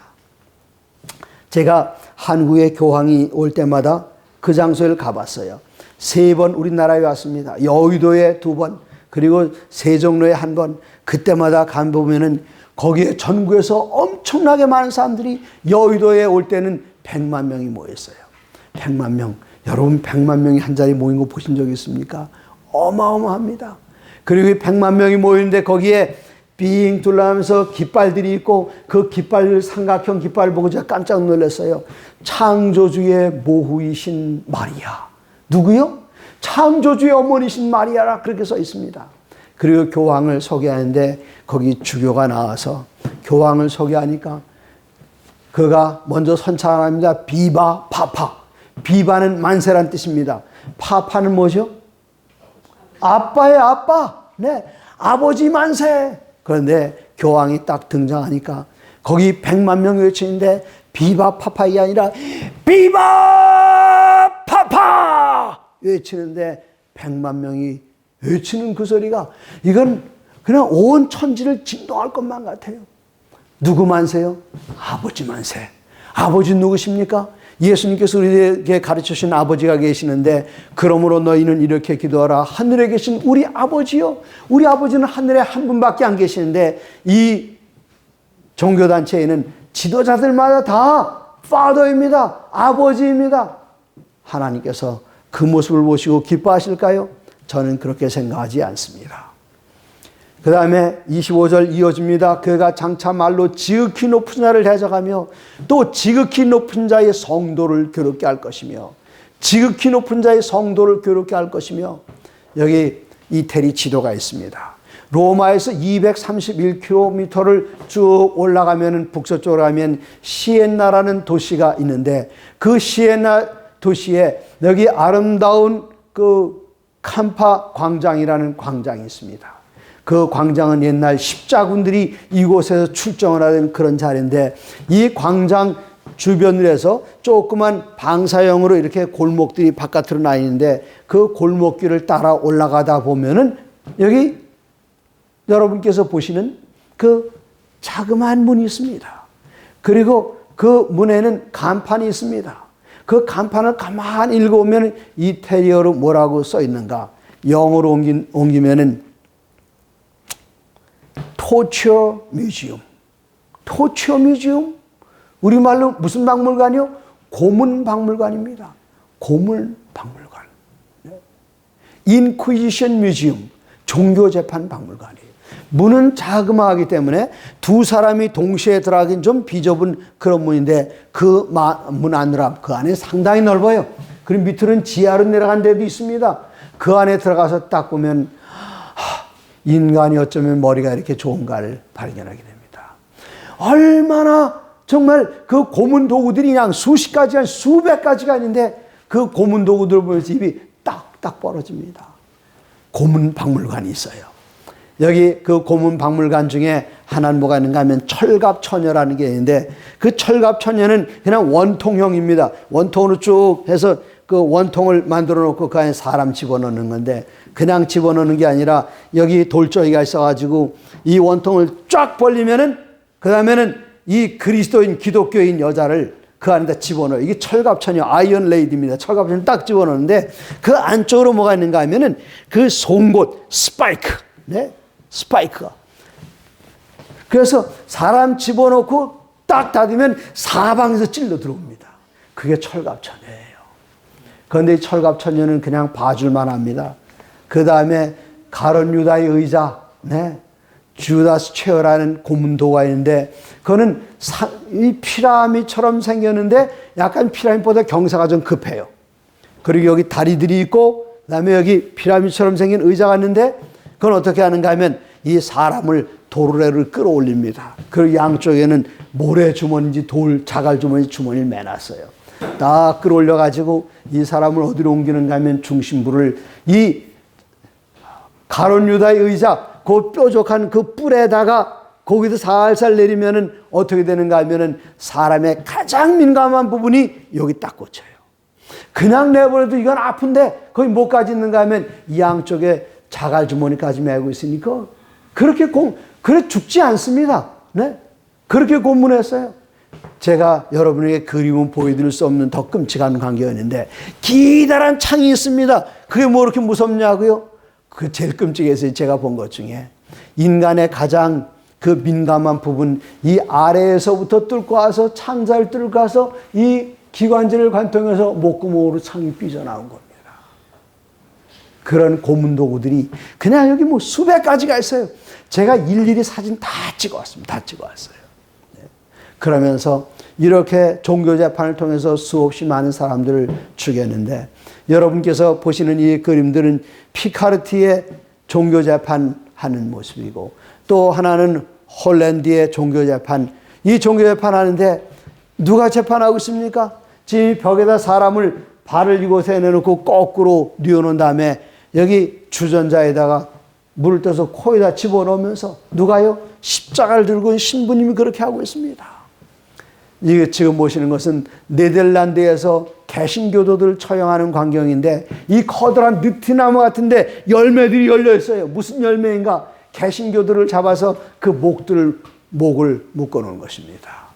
제가 한국에 교황이 올 때마다 그 장소를 가봤어요. 3번 우리나라에 왔습니다. 여의도에 2번, 그리고 세종로에 1번. 그때마다 가보면은 거기에 전국에서 엄청나게 많은 사람들이 여의도에 올 때는 100만 명이 모였어요. 100만 명. 여러분 100만 명이 한 자리에 모인 거 보신 적 있습니까? 어마어마합니다. 그리고 100만 명이 모이는데 거기에 빙 둘러가면서 깃발들이 있고 그 깃발, 삼각형 깃발을 보고 제가 깜짝 놀랐어요. 창조주의 모후이신 마리아. 누구요? 창조주의 어머니신 마리아라 그렇게 써 있습니다. 그리고 교황을 소개하는데 거기 주교가 나와서 교황을 소개하니까 그가 먼저 선창합니다. 비바 파파. 비바는 만세란 뜻입니다. 파파는 뭐죠? 아빠의 아빠. 네, 아버지 만세. 그런데 교황이 딱 등장하니까 거기 100만 명 외치는데 비바 파파이 아니라 비바 파파 외치는데 100만 명이 외치는 그 소리가 이건 그냥 온 천지를 진동할 것만 같아요. 누구 만세요? 아버지 만세. 아버지 누구십니까? 예수님께서 우리에게 가르쳐주신 아버지가 계시는데 그러므로 너희는 이렇게 기도하라. 하늘에 계신 우리 아버지요. 우리 아버지는 하늘에 한 분밖에 안 계시는데 이 종교단체에는 지도자들마다 다 Father입니다. 아버지입니다. 하나님께서 그 모습을 보시고 기뻐하실까요? 저는 그렇게 생각하지 않습니다. 그 다음에 25절 이어집니다. 그가 장차 말로 지극히 높은 자를 대적하며 또 지극히 높은 자의 성도를 괴롭게 할 것이며 지극히 높은 자의 성도를 괴롭게 할 것이며 여기 이태리 지도가 있습니다. 로마에서 231km를 쭉 올라가면 북서쪽으로 가면 시엔나라는 도시가 있는데 그 시엔나 도시에 여기 아름다운 그 캄파 광장이라는 광장이 있습니다. 그 광장은 옛날 십자군들이 이곳에서 출정을 하는 그런 자리인데 이 광장 주변으로 해서 조그만 방사형으로 이렇게 골목들이 바깥으로 나 있는데 그 골목길을 따라 올라가다 보면은 여기 여러분께서 보시는 그 자그마한 문이 있습니다. 그리고 그 문에는 간판이 있습니다. 그 간판을 가만히 읽어보면 이태리어로 뭐라고 써 있는가? 영어로 옮기면은 토처 뮤지엄. 토처 뮤지엄? 우리말로 무슨 박물관이요? 고문 박물관입니다. 고문 박물관. 인퀴지션 뮤지엄. 종교재판 박물관이에요. 문은 자그마하기 때문에 두 사람이 동시에 들어가긴 좀 비좁은 그런 문인데 그 문 안으로 그 안에 상당히 넓어요. 그리고 밑으로는 지하로 내려간 데도 있습니다. 그 안에 들어가서 딱 보면 인간이 어쩌면 머리가 이렇게 좋은가를 발견하게 됩니다. 얼마나 정말 그 고문 도구들이 그냥 수십 가지가 수백 가지가 있는데 그 고문 도구들 보면서 입이 딱딱 벌어집니다. 고문 박물관이 있어요. 여기 그 고문 박물관 중에 하나는 뭐가 있는가 하면 철갑처녀라는 게 있는데 그 철갑처녀는 그냥 원통형입니다. 원통으로 쭉 해서 그 원통을 만들어 놓고 그 안에 사람 집어넣는 건데 그냥 집어넣는 게 아니라 여기 돌조이가 있어가지고 이 원통을 쫙 벌리면은 그 다음에는 이 그리스도인 기독교인 여자를 그 안에다 집어넣어요. 이게 철갑처녀 아이언 레이디입니다. 철갑처녀 딱 집어넣는데 그 안쪽으로 뭐가 있는가 하면은 그 송곳 스파이크, 네, 스파이크가. 그래서 사람 집어넣고 딱 닫으면 사방에서 찔러 들어옵니다. 그게 철갑처녀예요. 그런데 이 철갑처녀는 그냥 봐줄만 합니다. 그 다음에 가룟 유다의 의자, 네, 주다스 체어라는 고문도가 있는데 그거는 이 피라미드처럼 생겼는데 약간 피라미드보다 경사가 좀 급해요. 그리고 여기 다리들이 있고 그다음에 여기 피라미드처럼 생긴 의자가 있는데 그건 어떻게 하는가 하면 이 사람을 도르래를 끌어올립니다. 그리고 양쪽에는 모래주머니인지 자갈주머니 주머니를 매놨어요. 딱 끌어올려가지고 이 사람을 어디로 옮기는가 하면 중심부를 이 가룟 유다의 의자, 그 뾰족한 그 뿔에다가 거기도 살살 내리면은 어떻게 되는가 하면은 사람의 가장 민감한 부분이 여기 딱 꽂혀요. 그냥 내버려도 이건 아픈데 거기 뭐까지 있는가 하면 이 양쪽에 자갈 주머니까지 메고 있으니까 그래 죽지 않습니다. 네? 그렇게 고문했어요. 제가 여러분에게 그림은 보여드릴 수 없는 더 끔찍한 광경이었는데 기다란 창이 있습니다. 그게 뭐 이렇게 무섭냐고요? 그 제일 끔찍해서 제가 본 것 중에 인간의 가장 그 민감한 부분 이 아래에서부터 뚫고 와서 창자를 뚫고 와서 이 기관지를 관통해서 목구멍으로 창이 삐져나온 겁니다. 그런 고문 도구들이 그냥 여기 뭐 수백 가지가 있어요. 제가 일일이 사진 다 찍어왔습니다. 다 찍어왔어요. 네. 그러면서 이렇게 종교 재판을 통해서 수없이 많은 사람들을 죽였는데 여러분께서 보시는 이 그림들은 피카르티의 종교 재판하는 모습이고 또 하나는 홀랜드의 종교 재판. 이 종교 재판하는데 누가 재판하고 있습니까? 지금 벽에다 사람을 발을 이곳에 내놓고 거꾸로 뉘어놓은 다음에 여기 주전자에다가 물을 떠서 코에다 집어넣으면서 누가요? 십자가를 들고 있는 신부님이 그렇게 하고 있습니다. 이게 지금 보시는 것은 네덜란드에서 개신교도들을 처형하는 광경인데 이 커다란 느티나무 같은데 열매들이 열려 있어요. 무슨 열매인가? 개신교들을 잡아서 그 목을 묶어놓은 것입니다.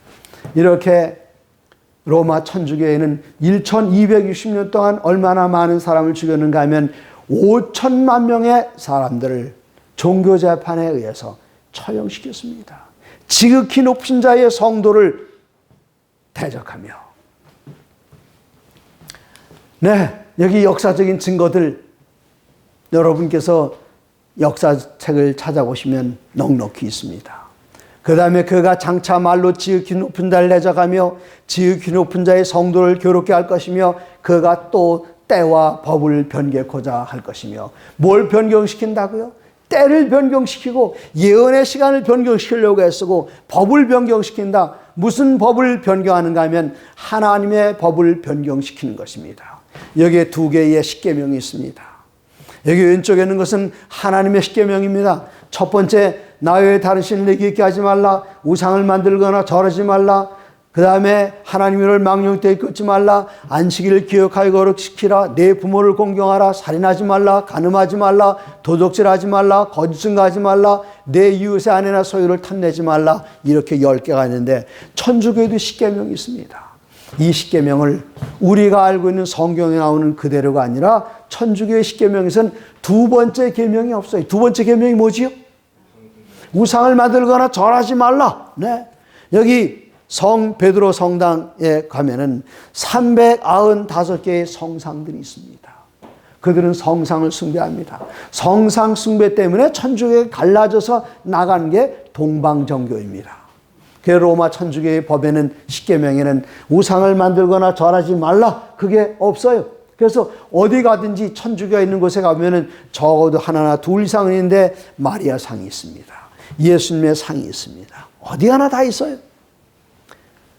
이렇게 로마 천주교회는 1260년 동안 얼마나 많은 사람을 죽였는가 하면 5천만 명의 사람들을 종교재판에 의해서 처형시켰습니다. 지극히 높은 자의 성도를 대적하며. 네, 여기 역사적인 증거들 여러분께서 역사책을 찾아보시면 넉넉히 있습니다. 그 다음에 그가 장차 말로 지극히 높은 자를 대적하며 지극히 높은 자의 성도를 괴롭게 할 것이며 그가 또 때와 법을 변개코자 할 것이며 뭘 변경시킨다고요? 때를 변경시키고 예언의 시간을 변경시키려고 애쓰고 법을 변경시킨다. 무슨 법을 변경하는가 하면 하나님의 법을 변경시키는 것입니다. 여기에 두 개의 십계명이 있습니다. 여기 왼쪽에 있는 것은 하나님의 십계명입니다. 첫 번째, 나 외에 다른 신을 내게 있게 하지 말라. 우상을 만들거나 절하지 말라. 그 다음에 하나님을 망령되이 끊지 말라. 안식일을 기억하여 거룩시키라. 내 부모를 공경하라. 살인하지 말라. 간음하지 말라. 도둑질하지 말라. 거짓 증거하지 말라. 내 이웃의 아내나 소유를 탐내지 말라. 이렇게 10개가 있는데 천주교에도 십계명이 있습니다. 이 십계명을 우리가 알고 있는 성경에 나오는 그대로가 아니라 천주교의 십계명에서는 두 번째 계명이 없어요. 두 번째 계명이 뭐지요? 우상을 만들거나 절하지 말라. 네. 여기 성 베드로 성당에 가면은 395개의 성상들이 있습니다. 그들은 성상을 숭배합니다. 성상 숭배 때문에 천주교에 갈라져서 나간 게 동방정교입니다. 그 로마 천주교의 법에는 십계명에는 우상을 만들거나 절하지 말라. 그게 없어요. 그래서 어디 가든지 천주교가 있는 곳에 가면은 적어도 하나나 둘 이상은 있는데 마리아 상이 있습니다. 예수님의 상이 있습니다. 어디 하나 다 있어요.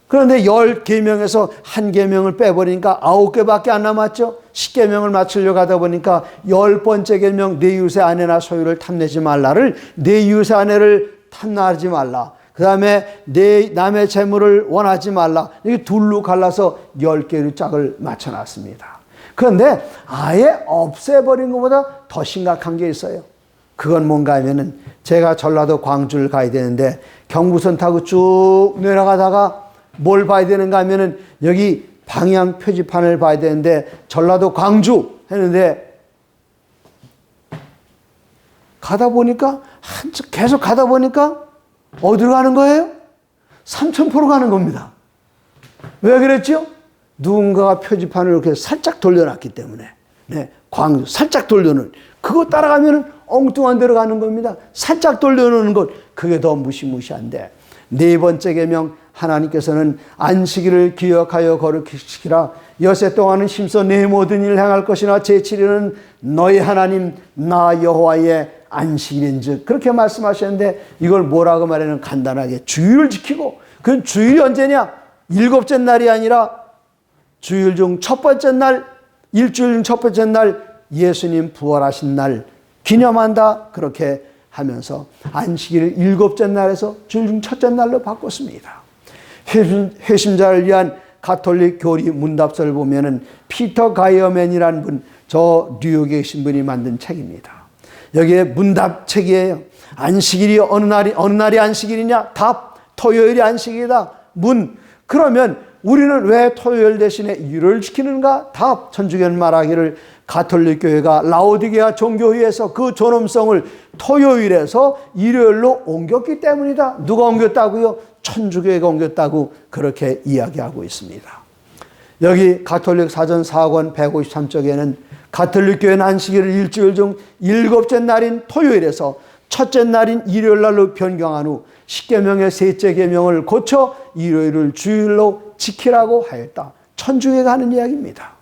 그런데 10계명에서 한 계명을 빼버리니까 9개밖에 안 남았죠. 10계명을 맞추려고 하다 보니까 10번째 계명 내 이웃의 아내나 소유를 탐내지 말라를 내 이웃의 아내를 탐나지 말라. 그 다음에 내 남의 재물을 원하지 말라. 이게 둘로 갈라서 10개의 짝을 맞춰놨습니다. 그런데 아예 없애버린 것보다 더 심각한 게 있어요. 그건 뭔가 하면은 제가 전라도 광주를 가야 되는데 경부선 타고 쭉 내려가다가 뭘 봐야 되는가 하면은 여기 방향 표지판을 봐야 되는데 전라도 광주 했는데 가다 보니까 계속 가다 보니까 어디로 가는 거예요? 삼천포로 가는 겁니다. 왜 그랬죠? 누군가가 표지판을 이렇게 살짝 돌려놨기 때문에. 네, 광주 살짝 돌려놓은 그거 따라가면 엉뚱한 데로 가는 겁니다. 살짝 돌려놓는 것 그게 더 무시무시한데 네 번째 계명 하나님께서는 안식일을 기억하여 거룩시키라. 여세 동안은 힘써 내 모든 일을 행할 것이나 제7일은 너희 하나님 나 여호와의 안식일인즉 그렇게 말씀하셨는데 이걸 뭐라고 말하면 간단하게 주일을 지키고 그 주일이 언제냐? 7째 날이 아니라 주일 중 첫 번째 날 일주일 중 첫 번째 날 예수님 부활하신 날 기념한다. 그렇게 하면서 안식일을 7째 날에서 주일 중 첫째 날로 바꿨습니다. 회심자를 위한 가톨릭 교리 문답서를 보면은 피터 가이어맨이라는 분, 저 뉴욕에 계신 분이 만든 책입니다. 여기에 문답책이에요. 안식일이 어느 날이 안식일이냐? 답, 토요일이 안식일이다. 그러면 우리는 왜 토요일 대신에 일요일을 지키는가? 답, 천주교는 말하기를 가톨릭 교회가 라오디게아 종교회에서 그 존엄성을 토요일에서 일요일로 옮겼기 때문이다. 누가 옮겼다고요? 천주교회가 옮겼다고 그렇게 이야기하고 있습니다. 여기 가톨릭 사전 4권 153쪽에는 가톨릭 교회는 안식일을 일주일 중 7째 날인 토요일에서 첫째 날인 일요일 날로 변경한 후 십계명의 셋째 계명을 고쳐 일요일을 주일로 지키라고 하였다. 천주교가 하는 이야기입니다.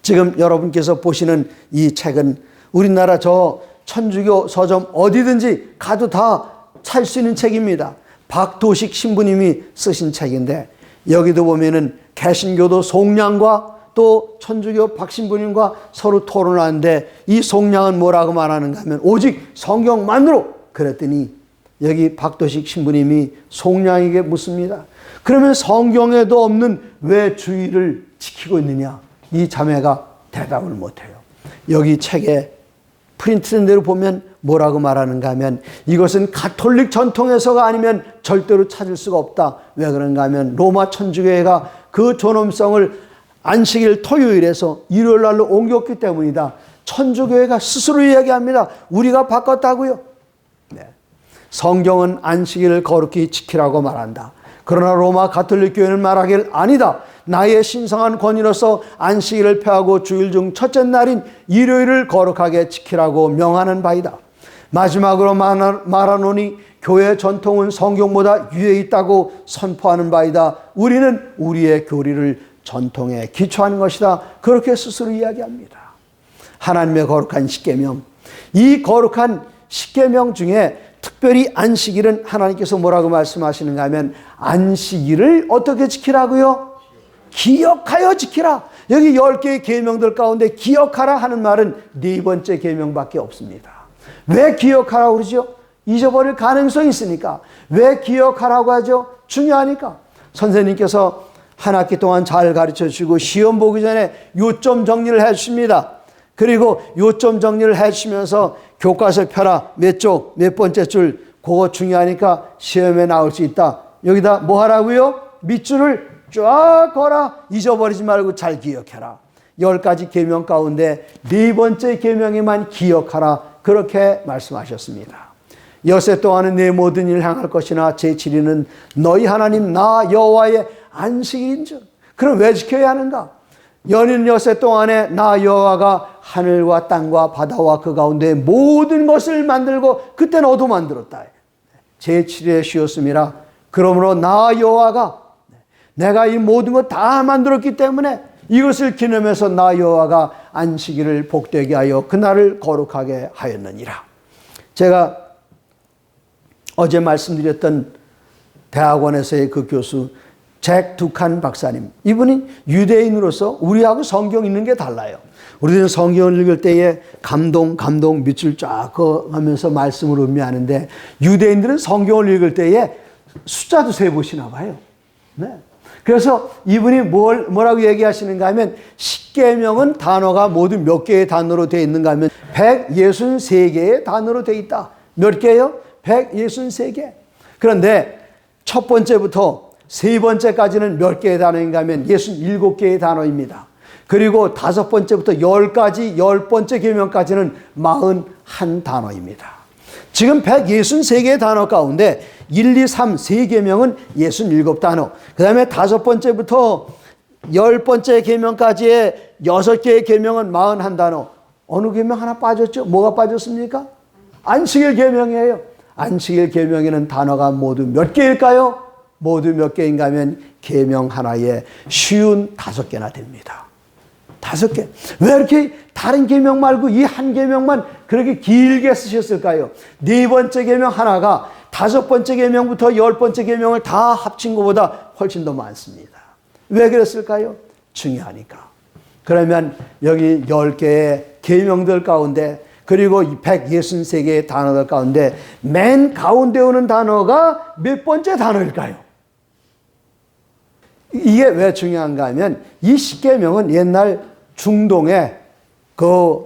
지금 여러분께서 보시는 이 책은 우리나라 저 천주교 서점 어디든지 가도 다 살 수 있는 책입니다. 박도식 신부님이 쓰신 책인데 여기도 보면은 개신교도 송량과 또 천주교 박 신부님과 서로 토론하는데 이 송량은 뭐라고 말하는가 하면 오직 성경만으로 그랬더니 여기 박도식 신부님이 송량에게 묻습니다. 그러면 성경에도 없는 왜 주일을 지키고 있느냐? 이 자매가 대답을 못해요. 여기 책에 프린트된 대로 보면 뭐라고 말하는가 하면 이것은 가톨릭 전통에서가 아니면 절대로 찾을 수가 없다. 왜 그런가 하면 로마 천주교회가 그 존엄성을 안식일 토요일에서 일요일 날로 옮겼기 때문이다. 천주교회가 스스로 이야기합니다. 우리가 바꿨다고요. 네. 성경은 안식일을 거룩히 지키라고 말한다. 그러나 로마 가톨릭 교회는 말하길 아니다. 나의 신성한 권위로서 안식일을 폐하고 주일 중 첫째 날인 일요일을 거룩하게 지키라고 명하는 바이다. 마지막으로 말하노니 교회 전통은 성경보다 위에 있다고 선포하는 바이다. 우리는 우리의 교리를 전통에 기초하는 것이다. 그렇게 스스로 이야기합니다. 하나님의 거룩한 십계명, 이 거룩한 십계명 중에 특별히 안식일은 하나님께서 뭐라고 말씀하시는가 하면 안식일을 어떻게 지키라고요? 기억하여 지키라. 여기 10개의 계명들 가운데 기억하라 하는 말은 4번째 계명밖에 없습니다. 왜 기억하라고 그러죠? 잊어버릴 가능성이 있으니까. 왜 기억하라고 하죠? 중요하니까. 선생님께서 한 학기 동안 잘 가르쳐 주시고 시험 보기 전에 요점 정리를 해 주십니다. 그리고 요점 정리를 해 주시면서 교과서 펴라. 몇 쪽, 몇 번째 줄, 그거 중요하니까 시험에 나올 수 있다. 여기다 뭐 하라고요? 밑줄을 쫙 걸어. 잊어버리지 말고 잘 기억해라. 10가지 계명 가운데 4번째 계명에만 기억하라. 그렇게 말씀하셨습니다. 엿새 동안은 내 모든 일을 향할 것이나 제7일은 너희 하나님 나 여호와의 안식일인즉. 그럼 왜 지켜야 하는가? 연인 엿새 동안에 나 여호와가 하늘과 땅과 바다와 그 가운데 모든 것을 만들고 그때 너도 만들었다. 제7일에 쉬었음이라. 그러므로 나 여호와가 내가 이 모든 것 다 만들었기 때문에 이것을 기념해서 나 여호와가 안식일을 복되게 하여 그날을 거룩하게 하였느니라. 제가 어제 말씀드렸던 대학원에서의 그 교수 잭 두칸 박사님, 이분이 유대인으로서 우리하고 성경 읽는 게 달라요. 우리는 성경을 읽을 때에 감동 밑줄 쫙 하면서 말씀을 음미하는데 유대인들은 성경을 읽을 때에 숫자도 세보시나 봐요. 네. 그래서 이분이 뭐라고 얘기하시는가 하면 십계명은 단어가 모두 몇 개의 단어로 되어 있는가 하면 163개의 단어로 되어 있다. 몇 개요? 163개. 그런데 첫 번째부터 세 번째까지는 몇 개의 단어인가 하면 67개의 단어입니다. 그리고 5번째부터 10까지 10번째 계명까지는 41단어입니다. 지금 163개의 단어 가운데 1, 2, 3, 3계명은 67단어. 그 다음에 5번째부터 10번째 계명까지의 6개의 계명은 41단어. 어느 계명 하나 빠졌죠? 뭐가 빠졌습니까? 안식일 계명이에요. 안식일 계명에는 단어가 모두 몇 개일까요? 모두 몇 개인가 하면 계명 하나에 55개나 됩니다. 5개. 왜 이렇게 다른 계명 말고 이 한 계명만 그렇게 길게 쓰셨을까요? 4번째 계명 하나가 5번째 계명부터 10번째 계명을 다 합친 것보다 훨씬 더 많습니다. 왜 그랬을까요? 중요하니까. 그러면 여기 10개의 계명들 가운데 그리고 이 163개의 단어들 가운데 맨 가운데 오는 단어가 몇 번째 단어일까요? 이게 왜 중요한가 하면 이 십계명은 옛날 중동에 그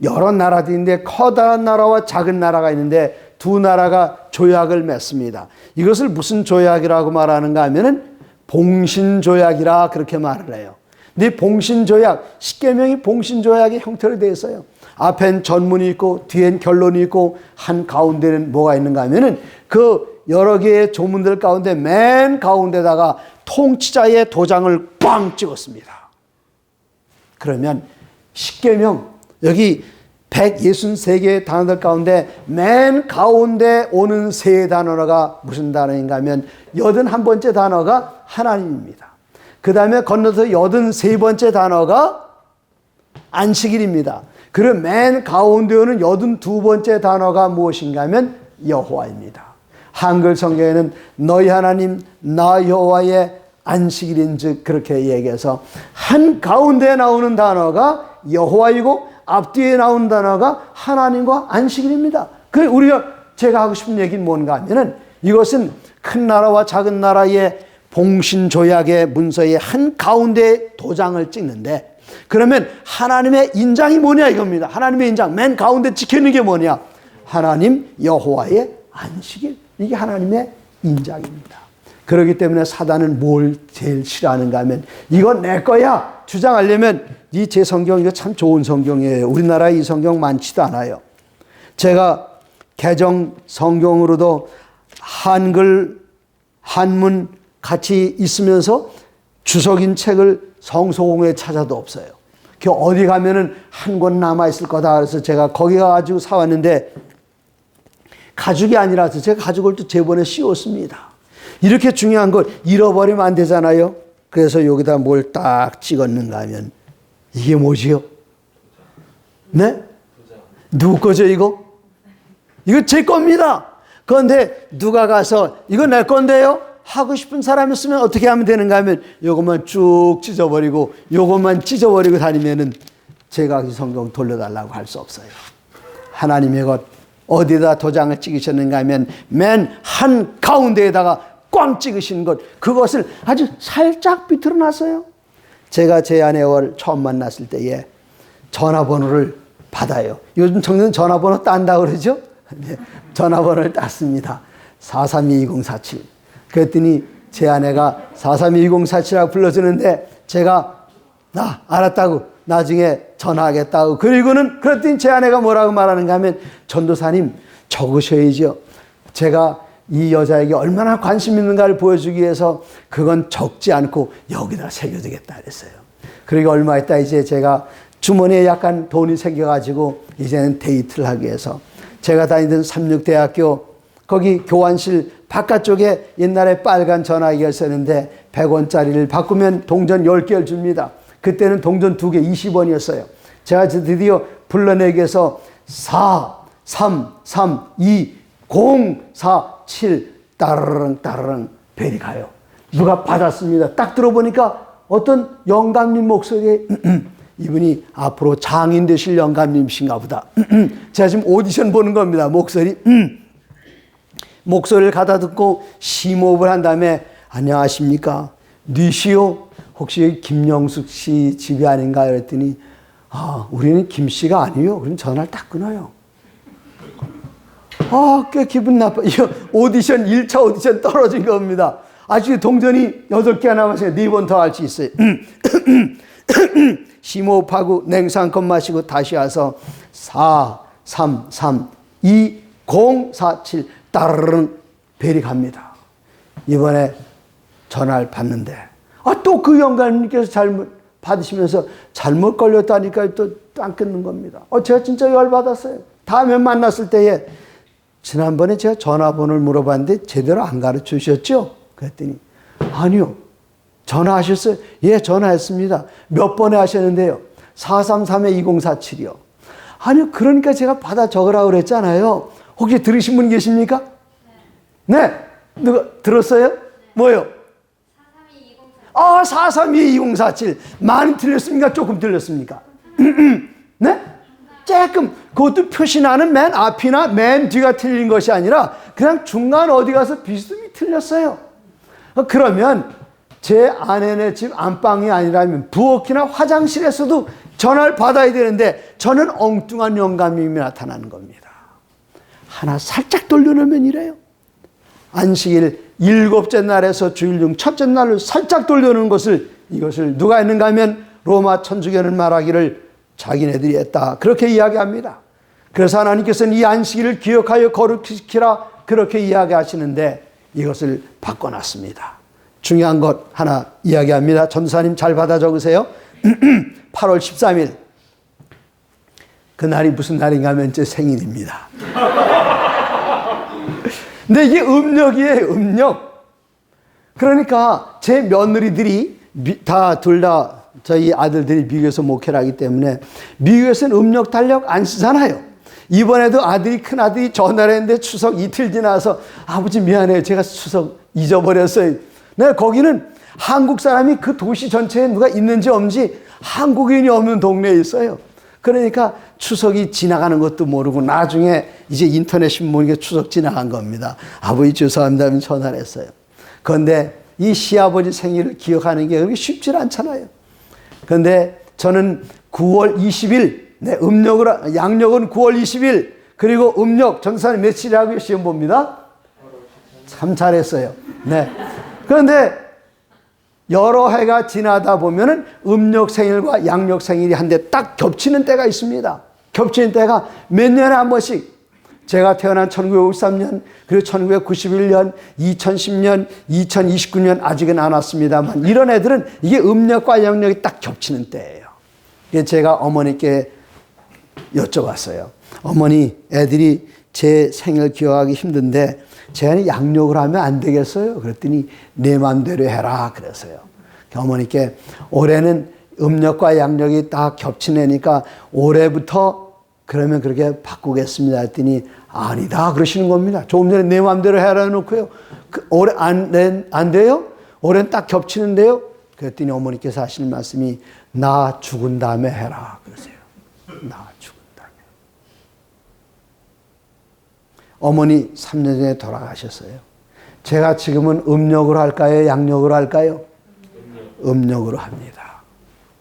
여러 나라들인데 커다란 나라와 작은 나라가 있는데 두 나라가 조약을 맺습니다. 이것을 무슨 조약이라고 말하는가 하면은 봉신조약이라 그렇게 말을 해요. 근데 봉신조약, 십계명이 봉신조약의 형태로 되어 있어요. 앞엔 전문이 있고 뒤엔 결론이 있고 한 가운데는 뭐가 있는가 하면은 그 여러 개의 조문들 가운데 맨 가운데다가 통치자의 도장을 꽝 찍었습니다. 그러면 십계명 여기 163개의 단어들 가운데 맨 가운데 오는 세 단어가 무슨 단어인가 하면 81번째 단어가 하나님입니다. 그 다음에 건너서 83번째 단어가 안식일입니다. 그리고 맨 가운데 오는 82번째 단어가 무엇인가 하면 여호와입니다. 한글 성경에는 너희 하나님 나 여호와의 안식일인즉 그렇게 얘기해서 한 가운데 나오는 단어가 여호와이고 앞뒤에 나오는 단어가 하나님과 안식일입니다. 그래서 제가 하고 싶은 얘기는 뭔가 하면은 이것은 큰 나라와 작은 나라의 봉신조약의 문서의 한 가운데 도장을 찍는데 그러면 하나님의 인장이 뭐냐 이겁니다. 하나님의 인장 맨 가운데 찍혀있는 게 뭐냐? 하나님 여호와의 안식일. 이게 하나님의 인장입니다. 그렇기 때문에 사단은 뭘 제일 싫어하는가 하면 이건 내 거야 주장하려면 이 제 성경 이거 참 좋은 성경이에요. 우리나라에 이 성경 많지도 않아요. 제가 개정 성경으로도 한글 한문 같이 있으면서 주석인 책을 성소공에 찾아도 없어요. 그 어디 가면은 한 권 남아 있을 거다 그래서 제가 거기 가가지고 사왔는데 가죽이 아니라서 제가 가죽을 또 제본에 씌웠습니다. 이렇게 중요한 걸 잃어버리면 안 되잖아요. 그래서 여기다 뭘 딱 찍었는가 하면 이게 뭐지요? 네? 누구 거죠 이거? 이거 제 겁니다. 그런데 누가 가서 이거 내 건데요? 하고 싶은 사람이 있으면 어떻게 하면 되는가 하면 이것만 쭉 찢어버리고 이것만 찢어버리고 다니면은 제가 이 성경 돌려달라고 할 수 없어요. 하나님의 것 어디다 도장을 찍으셨는가 하면 맨 한 가운데에다가 꽝 찍으신 것 그것을 아주 살짝 비틀어 놨어요. 제가 제 아내와 처음 만났을 때에 전화번호를 받아요. 요즘 청년 전화번호 딴다 그러죠? 네, 전화번호를 땄습니다. 4322047. 그랬더니 제 아내가 4322047이라고 불러주는데 제가 알았다고 나중에 전화하겠다고 그랬더니 제 아내가 뭐라고 말하는가 하면 전도사님 적으셔야죠. 제가 이 여자에게 얼마나 관심 있는가를 보여주기 위해서 그건 적지 않고 여기다 새겨두겠다 그랬어요. 그리고 얼마 있다 이제 제가 주머니에 약간 돈이 생겨가지고 이제는 데이트를 하기 위해서 제가 다니던 삼육대학교 거기 교환실 바깥쪽에 옛날에 빨간 전화기가 있었는데 100원짜리를 바꾸면 동전 10개를 줍니다. 그때는 동전 2개 20원이었어요. 제가 드디어 불러내기 위해서 4, 3, 3, 2, 0, 4, 7 따르릉 따르릉 벨이 가요. 누가 받았습니다. 딱 들어보니까 어떤 영감님 목소리에 이분이 앞으로 장인 되실 영감님이신가 보다. 제가 지금 오디션 보는 겁니다. 목소리를 가다 듣고 심호흡을 한 다음에 안녕하십니까? 뉘시오? 혹시 김영숙 씨 집이 아닌가? 그랬더니 우리는 김 씨가 아니에요. 그럼 전화를 딱 끊어요. 꽤 기분 나빠. 이거 오디션 1차 오디션 떨어진 겁니다. 아직 동전이 8개 남았어요. 4번 더 할 수 있어요. 심호흡하고 냉수 한 컵 마시고 다시 와서 4, 3, 3, 2, 0, 4, 7 따르릉 벨이 갑니다. 이번에 전화를 받는데 또 그 영감님께서 잘못 받으시면서 잘못 걸렸다니까 또 안 끊는 겁니다. 제가 진짜 열받았어요. 다음에 만났을 때에 지난번에 제가 전화번호를 물어봤는데 제대로 안 가르쳐 주셨죠? 그랬더니 아니요. 전화하셨어요? 예, 전화했습니다. 몇 번에 하셨는데요? 433-2047이요. 아니요. 그러니까 제가 받아 적으라고 그랬잖아요. 혹시 들으신 분 계십니까? 네. 누가 들었어요? 뭐요? 432-2047. 많이 들렸습니까? 조금 들렸습니까? 네? 조금 그것도 표시나는 맨 앞이나 맨 뒤가 틀린 것이 아니라 그냥 중간 어디 가서 비스듬히 틀렸어요. 그러면 제 아내네 집 안방이 아니라면 부엌이나 화장실에서도 전화를 받아야 되는데 저는 엉뚱한 영감이 나타나는 겁니다. 하나 살짝 돌려놓으면 이래요. 안식일 7째 날에서 주일 중 첫째 날을 살짝 돌려놓은 이것을 누가 했는가 하면 로마 천주교는 말하기를 자기네들이 했다. 그렇게 이야기합니다. 그래서 하나님께서는 이 안식일을 기억하여 거룩시키라 그렇게 이야기하시는데 이것을 바꿔놨습니다. 중요한 것 하나 이야기합니다. 전사님 잘 받아 적으세요. 8월 13일 그날이 무슨 날인가 하면 제 생일입니다. 근데 이게 음력이에요. 음력. 그러니까 제 며느리들이 둘 다 저희 아들들이 미국에서 목회를 하기 때문에 미국에서는 음력 달력 안 쓰잖아요. 이번에도 큰아들이 전화를 했는데 추석 이틀 지나서 아버지 미안해요. 제가 추석 잊어버렸어요. 네, 거기는 한국 사람이 그 도시 전체에 누가 있는지 없는지 한국인이 없는 동네에 있어요. 그러니까 추석이 지나가는 것도 모르고 나중에 이제 인터넷 신문에 추석 지나간 겁니다. 아버지 죄송합니다. 전화를 했어요. 그런데 이 시아버지 생일을 기억하는 게 그렇게 쉽지 않잖아요. 그런데 저는 9월 20일, 네, 양력은 9월 20일, 그리고 음력, 전사는 며칠이라고요? 시험 봅니다. 참 잘했어요. 네. 그런데 여러 해가 지나다 보면은 음력 생일과 양력 생일이 한데 딱 겹치는 때가 있습니다. 겹치는 때가 몇 년에 한 번씩. 제가 태어난 1953년, 그리고 1991년, 2010년, 2029년 아직은 안 왔습니다만 이런 애들은 이게 음력과 양력이 딱 겹치는 때예요. 제가 어머니께 여쭤봤어요. 어머니, 애들이 제 생일 기억하기 힘든데 제가 양력을 하면 안 되겠어요? 그랬더니 내 마음대로 해라 그랬어요. 어머니께 올해는 음력과 양력이 딱 겹치는 애니까 올해부터 그러면 그렇게 바꾸겠습니다 했더니 아니다 그러시는 겁니다. 조금 전에 내 마음대로 해라 해놓고요. 올해 안 돼요? 올해는 딱 겹치는데요? 그랬더니 어머니께서 하시는 말씀이 나 죽은 다음에 해라 그러세요. 나 죽은 다음에. 어머니 3년 전에 돌아가셨어요. 제가 지금은 음력으로 할까요? 양력으로 할까요? 음력으로 합니다.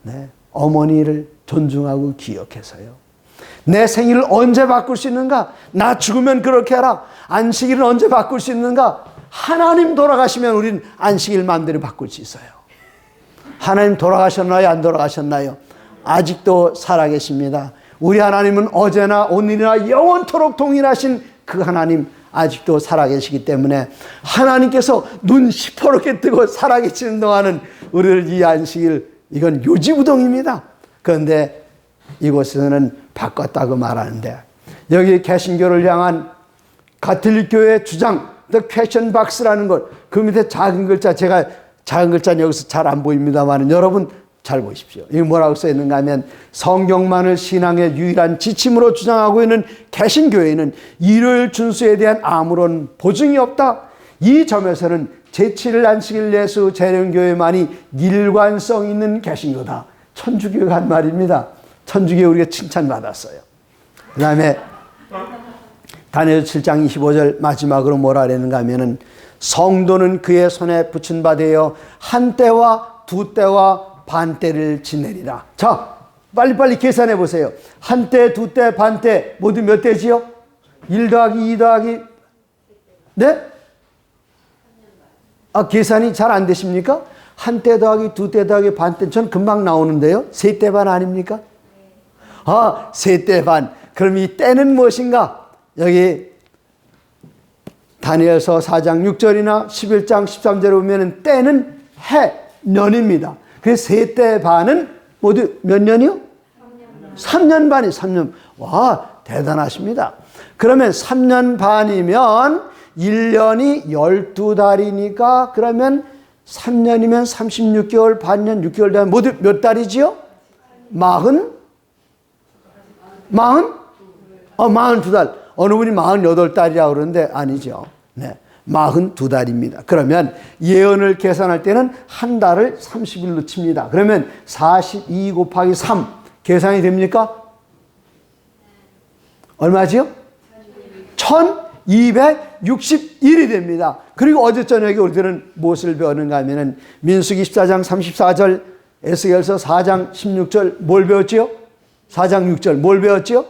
네. 어머니를 존중하고 기억해서요. 내 생일을 언제 바꿀 수 있는가? 나 죽으면 그렇게 해라. 안식일은 언제 바꿀 수 있는가? 하나님 돌아가시면 우리는 안식일 마음대로 바꿀 수 있어요. 하나님 돌아가셨나요? 안 돌아가셨나요? 아직도 살아계십니다. 우리 하나님은 어제나 오늘이나 영원토록 동일하신 그 하나님 아직도 살아계시기 때문에 하나님께서 눈 시퍼렇게 뜨고 살아계시는 동안은 우리를 이 안식일 이건 요지부동입니다. 그런데 이곳에서는 바꿨다고 말하는데 여기 개신교를 향한 가톨릭 교회의 주장 The Question Box라는 것 그 밑에 작은 글자 제가 작은 글자는 여기서 잘 안 보입니다만 여러분 잘 보십시오. 이게 뭐라고 써 있는가 하면 성경만을 신앙의 유일한 지침으로 주장하고 있는 개신교회는 일요일 준수에 대한 아무런 보증이 없다. 이 점에서는 제7일 안식일 예수 재림교회만이 일관성 있는 개신교다. 천주교가 한 말입니다. 천주교에 우리가 칭찬받았어요. 그 다음에 다니엘 7장 25절 마지막으로 뭐라 그랬는가 하면은 성도는 그의 손에 붙인 바 되어 한 때와 두 때와 반 때를 지내리라. 자, 빨리빨리 계산해 보세요. 한 때, 두 때, 반 때 모두 몇 때지요? 1 더하기 2 더하기 네? 계산이 잘 안 되십니까? 한 때 더하기 두 때 더하기 반 때 전 금방 나오는데요. 세 때 반 아닙니까? 세 때 반. 그럼 이 때는 무엇인가? 여기 다니엘서 4장 6절이나 11장 13절에 보면 때는 해, 년입니다. 그래서 세 때 반은 모두 몇 년이요? 3년 반이 3년. 와, 대단하십니다. 그러면 3년 반이면 1년이 12달이니까 그러면 3년이면 36개월, 반년, 6개월 되면 모두 몇 달이지요? 42달. 어느 분이 48달이라고 그러는데 아니죠. 네. 42달입니다. 그러면 예언을 계산할 때는 한 달을 30일로 칩니다. 그러면 42 곱하기 3 계산이 됩니까? 얼마지요? 1261이 됩니다. 그리고 어제 저녁에 우리들은 무엇을 배웠는가 하면은 민수기 14장 34절, 에스겔서 4장 16절 뭘 배웠지요? 4장 6절 뭘 배웠지요?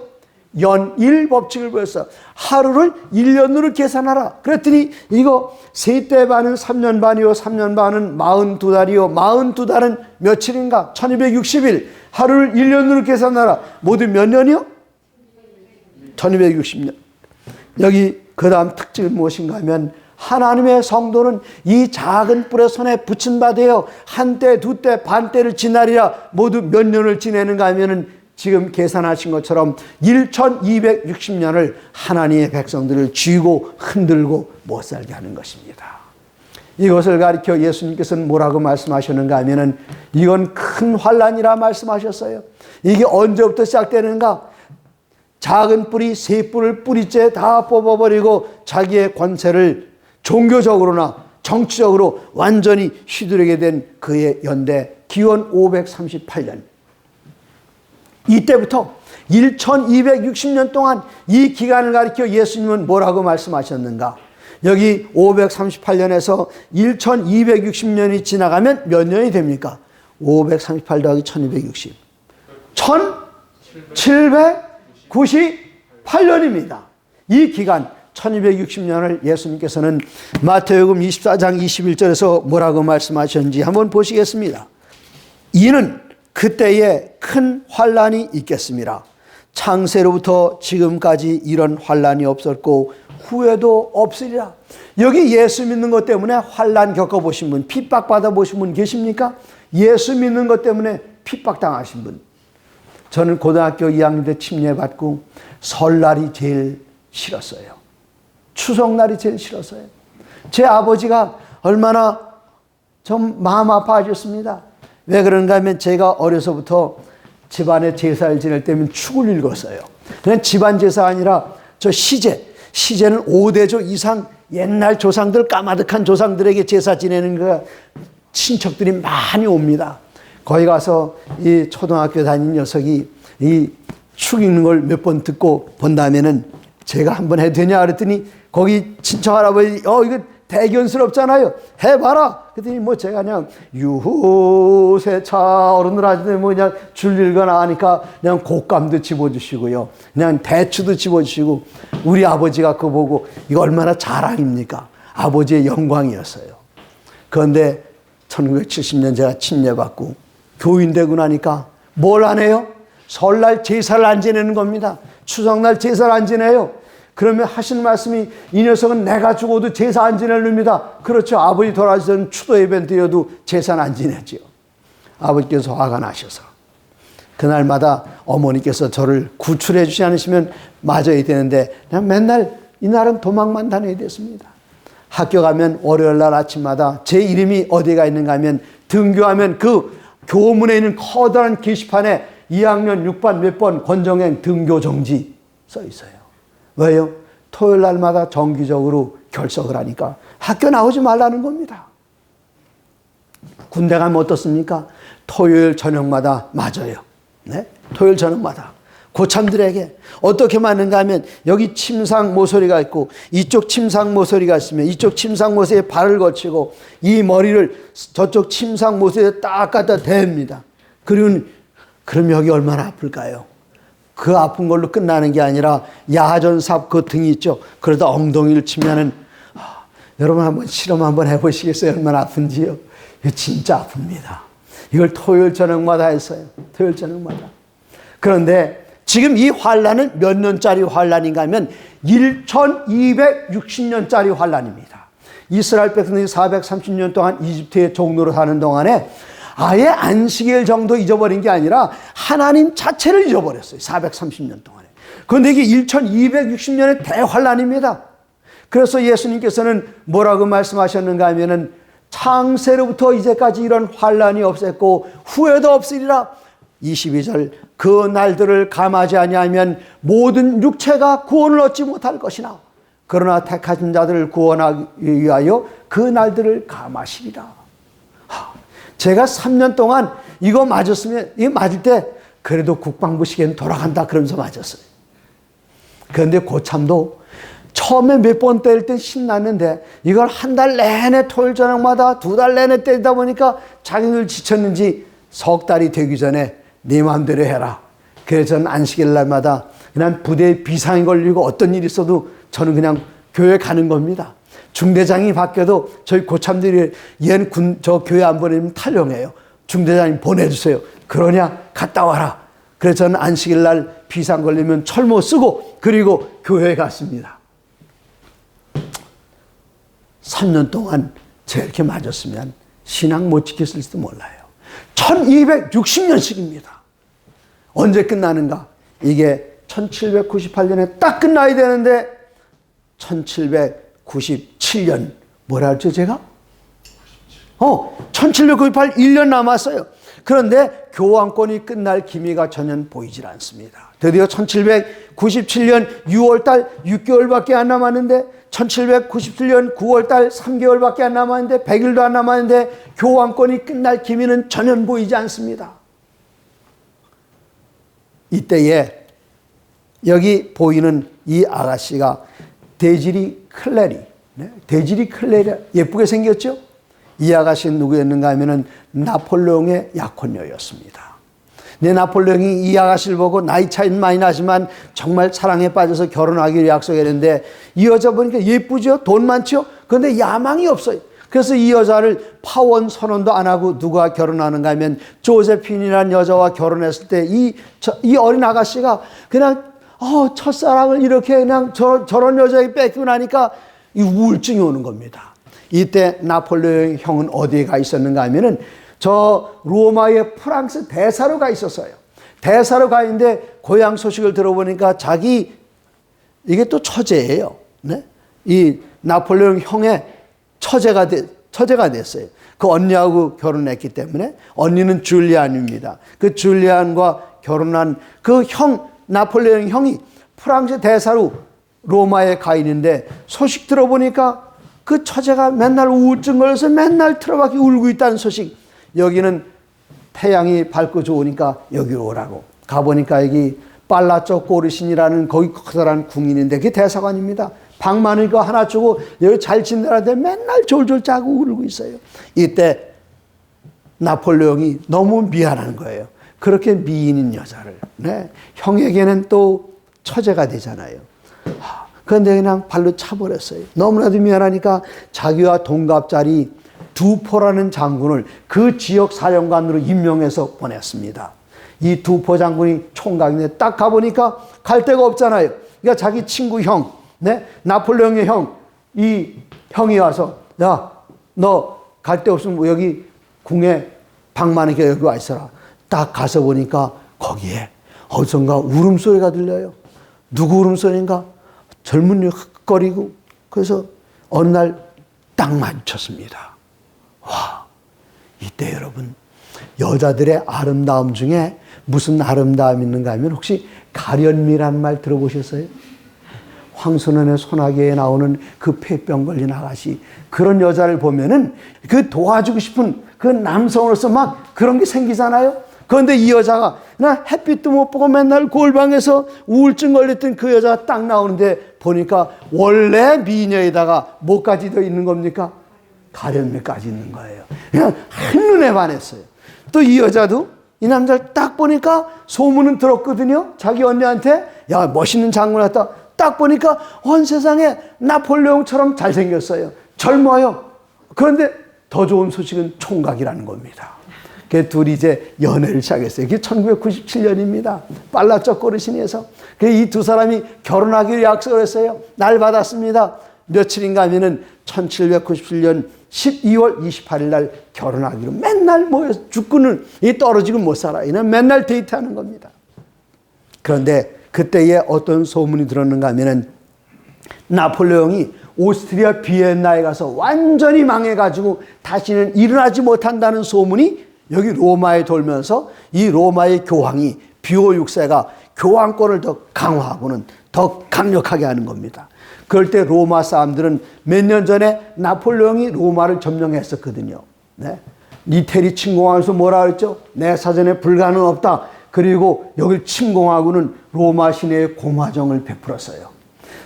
연일 법칙을 배웠어. 하루를 1년으로 계산하라. 그랬더니 이거 세때 반은 3년 반이요, 3년 반은 42달이요, 42달은 며칠인가? 1260일. 하루를 1년으로 계산하라. 모두 몇 년이요? 1260년. 여기 그 다음 특징은 무엇인가 하면 하나님의 성도는 이 작은 뿔의 손에 붙인 바 되어 한때, 두때, 반때를 지나리라. 모두 몇 년을 지내는가 하면은 지금 계산하신 것처럼 1260년을 하나님의 백성들을 쥐고 흔들고 못 살게 하는 것입니다. 이것을 가리켜 예수님께서는 뭐라고 말씀하셨는가 하면은 이건 큰 환난이라 말씀하셨어요. 이게 언제부터 시작되는가? 작은 뿌리 세 뿔을 뿌리째 다 뽑아버리고 자기의 권세를 종교적으로나 정치적으로 완전히 휘두르게 된 그의 연대 기원 538년. 이때부터 1260년 동안 이 기간을 가리켜 예수님은 뭐라고 말씀하셨는가? 여기 538년에서 1260년이 지나가면 몇 년이 됩니까? 538 더하기 1260. 1798년입니다. 이 기간 1260년을 예수님께서는 마태복음 24장 21절에서 뭐라고 말씀하셨는지 한번 보시겠습니다. 이는 그때에 큰 환난이 있겠습니다. 창세로부터 지금까지 이런 환난이 없었고 후에도 없으리라. 여기 예수 믿는 것 때문에 환난 겪어보신 분, 핍박받아 보신 분 계십니까? 예수 믿는 것 때문에 핍박당하신 분. 저는 고등학교 2학년 때 침례받고 설날이 제일 싫었어요. 추석날이 제일 싫었어요. 제 아버지가 얼마나 좀 마음 아파하셨습니다. 왜 그런가 하면 제가 어려서부터 집안에 제사를 지낼 때면 축을 읽었어요. 그냥 집안 제사 아니라 저 시제는 5대조 이상 옛날 조상들, 까마득한 조상들에게 제사 지내는 거 친척들이 많이 옵니다. 거기 가서 이 초등학교 다니는 녀석이 이 축 읽는 걸 몇 번 듣고 본 다음에는 제가 한번 해도 되냐 그랬더니 거기 친척 할아버지 이거 대견스럽잖아요. 해봐라. 그랬더니 뭐 제가 그냥 유후세차 어른들 하시는데 뭐 그냥 줄 읽거나 하니까 그냥 곶감도 집어주시고요. 그냥 대추도 집어주시고 우리 아버지가 그거 보고 이거 얼마나 자랑입니까? 아버지의 영광이었어요. 그런데 1970년 제가 침례받고 교인 되고 나니까 뭘 안 해요? 설날 제사를 안 지내는 겁니다. 추석날 제사를 안 지내요. 그러면 하신 말씀이 이 녀석은 내가 죽어도 제사 안 지낼 놈이다. 그렇죠. 아버지 돌아가시던 추도 예배 때여도 제사는 안 지냈지요. 아버지께서 화가 나셔서 그날마다 어머니께서 저를 구출해 주지 않으시면 맞아야 되는데 그냥 맨날 이날은 도망만 다녀야 됐습니다. 학교 가면 월요일 날 아침마다 제 이름이 어디가 있는가 하면 등교하면 그 교문에 있는 커다란 게시판에 2학년 6반 몇 번 권정행 등교 정지 써 있어요. 왜요? 토요일 날마다 정기적으로 결석을 하니까 학교 나오지 말라는 겁니다. 군대 가면 어떻습니까? 토요일 저녁마다 맞아요. 네? 토요일 저녁마다. 고참들에게 어떻게 맞는가 하면 여기 침상 모서리가 있고 이쪽 침상 모서리가 있으면 이쪽 침상 모서리에 발을 거치고 이 머리를 저쪽 침상 모서리에 딱 갖다 댑니다. 그럼 여기 얼마나 아플까요? 그 아픈 걸로 끝나는 게 아니라 야전삽 그 등이 있죠. 그러다 엉덩이를 치면은 여러분 한번 실험 한번 해보시겠어요? 얼마나 아픈지요? 이거 진짜 아픕니다. 이걸 토요일 저녁마다 했어요. 토요일 저녁마다. 그런데 지금 이 환란은 몇 년짜리 환란인가 하면 1260년짜리 환란입니다. 이스라엘 백성들이 430년 동안 이집트의 종로로 사는 동안에 아예 안식일 정도 잊어버린 게 아니라 하나님 자체를 잊어버렸어요. 430년 동안에. 그런데 이게 1260년의 대환란입니다. 그래서 예수님께서는 뭐라고 말씀하셨는가 하면은 창세로부터 이제까지 이런 환란이 없었고 후에도 없으리라. 22절 그 날들을 감하지 아니하면 모든 육체가 구원을 얻지 못할 것이나 그러나 택하신 자들을 구원하기 위하여 그 날들을 감하시리라. 제가 3년 동안 이거 맞았으면 이거 맞을 때 그래도 국방부 시계는 돌아간다 그러면서 맞았어요. 그런데 고참도 처음에 몇 번 때릴 때 신났는데 이걸 한 달 내내 토요일 저녁마다 2달 내내 때리다 보니까 자기들 지쳤는지 석 달이 되기 전에 네 마음대로 해라. 그래서 저는 안식일 날마다 그냥 부대에 비상이 걸리고 어떤 일이 있어도 저는 그냥 교회 가는 겁니다. 중대장이 바뀌어도 저희 고참들이 얘는 저 교회 안 보내면 탈영해요. 중대장님 보내주세요. 그러냐? 갔다 와라. 그래서 저는 안식일 날 비상 걸리면 철모 쓰고 그리고 교회에 갔습니다. 3년 동안 저렇게 맞았으면 신앙 못 지켰을지도 몰라요. 1260년씩입니다. 언제 끝나는가? 이게 1798년에 딱 끝나야 되는데 1797년 뭐라 했죠 제가? 1798 1년 남았어요. 그런데 교황권이 끝날 기미가 전혀 보이질 않습니다. 드디어 1797년 6월달 6개월밖에 안 남았는데 1797년 9월달 3개월밖에 안 남았는데 100일도 안 남았는데 교황권이 끝날 기미는 전혀 보이지 않습니다. 이때에 여기 보이는 이 아가씨가 데지리 클레리, 데지리 클레리 예쁘게 생겼죠? 이 아가씨는 누구였는가 하면은 나폴레옹의 약혼녀였습니다. 내 나폴레옹이 이 아가씨를 보고 나이 차이는 많이 나지만 정말 사랑에 빠져서 결혼하기로 약속했는데 이 여자 보니까 예쁘죠? 돈 많죠? 그런데 야망이 없어요. 그래서 이 여자를 파원 선언도 안 하고 누가 결혼하는가 하면 조세핀이라는 여자와 결혼했을 때 이 어린 아가씨가 그냥 첫사랑을 이렇게 그냥 저런 여자에게 뺏기고 나니까 이 우울증이 오는 겁니다. 이때 나폴레옹 형은 어디에 가 있었는가 하면은 저 로마의 프랑스 대사로 가 있었어요. 대사로 가 있는데 고향 소식을 들어보니까 이게 또 처제예요. 네? 이 나폴레옹 형의 처제가 됐어요. 그 언니하고 결혼했기 때문에 언니는 줄리안입니다. 그 줄리안과 결혼한 그 나폴레옹 형이 프랑스 대사로 로마에 가 있는데 소식 들어보니까 그 처제가 맨날 우울증 걸려서 맨날 틀어박히 울고 있다는 소식. 여기는 태양이 밝고 좋으니까 여기로 오라고. 가보니까 여기 빨라쪼 꼬르신이라는 거기 커다란 궁인인데 그게 대사관입니다. 방 많은 거 하나 주고 여기 잘 지내라는데 맨날 졸졸 짜고 울고 있어요. 이때 나폴레옹이 너무 미안한 거예요. 그렇게 미인인 여자를. 네. 형에게는 또 처제가 되잖아요. 그런데 그냥 발로 차버렸어요. 너무나도 미안하니까 자기와 동갑자리 두포라는 장군을 그 지역 사령관으로 임명해서 보냈습니다. 이 두포 장군이 총각인데 딱 가보니까 갈 데가 없잖아요. 그러니까 자기 친구 형, 네? 나폴레옹의 형, 이 형이 와서 야, 너 갈 데 없으면 여기 궁에 방 많으니까 여기 와 있어라. 딱 가서 보니까 거기에 어디선가 울음소리가 들려요. 누구 울음소리인가? 젊은 여 흑거리고 그래서 어느 날 딱 마주쳤습니다. 와, 이때 여러분 여자들의 아름다움 중에 무슨 아름다움이 있는가 하면 혹시 가련미라는 말 들어보셨어요? 황선원의 소나기에 나오는 그 폐병 걸린 아가씨 그런 여자를 보면은 그 도와주고 싶은 그 남성으로서 막 그런 게 생기잖아요. 그런데 이 여자가 나 햇빛도 못 보고 맨날 골방에서 우울증 걸렸던 그 여자가 딱 나오는데 보니까 원래 미녀에다가 뭐까지 더 있는 겁니까? 가련미까지 있는 거예요. 그냥 한눈에 반했어요. 또 이 여자도 이 남자를 딱 보니까 소문은 들었거든요. 자기 언니한테 야 멋있는 장군 왔다. 딱 보니까 온 세상에 나폴레옹처럼 잘생겼어요. 젊어요. 그런데 더 좋은 소식은 총각이라는 겁니다. 그 둘이 이제 연애를 시작했어요. 그게 1997년입니다. 빨라쩍 꼬르시니에서. 이 두 사람이 결혼하기로 약속을 했어요. 날 받았습니다. 며칠인가 하면은 1797년 12월 28일 날 결혼하기로 맨날 모여서 죽고는 떨어지고 못 살아요. 맨날 데이트하는 겁니다. 그런데 그때에 어떤 소문이 들었는가 하면은 나폴레옹이 오스트리아 비엔나에 가서 완전히 망해가지고 다시는 일어나지 못한다는 소문이 여기 로마에 돌면서 이 로마의 교황이 비오 6세가 교황권을 더 강화하고는 더 강력하게 하는 겁니다. 그럴 때 로마 사람들은 몇 년 전에 나폴레옹이 로마를 점령했었거든요. 네? 이태리 침공하면서 뭐라 그랬죠? 내 사전에 불가능 없다. 그리고 여길 침공하고는 로마 시내에 공화정을 베풀었어요.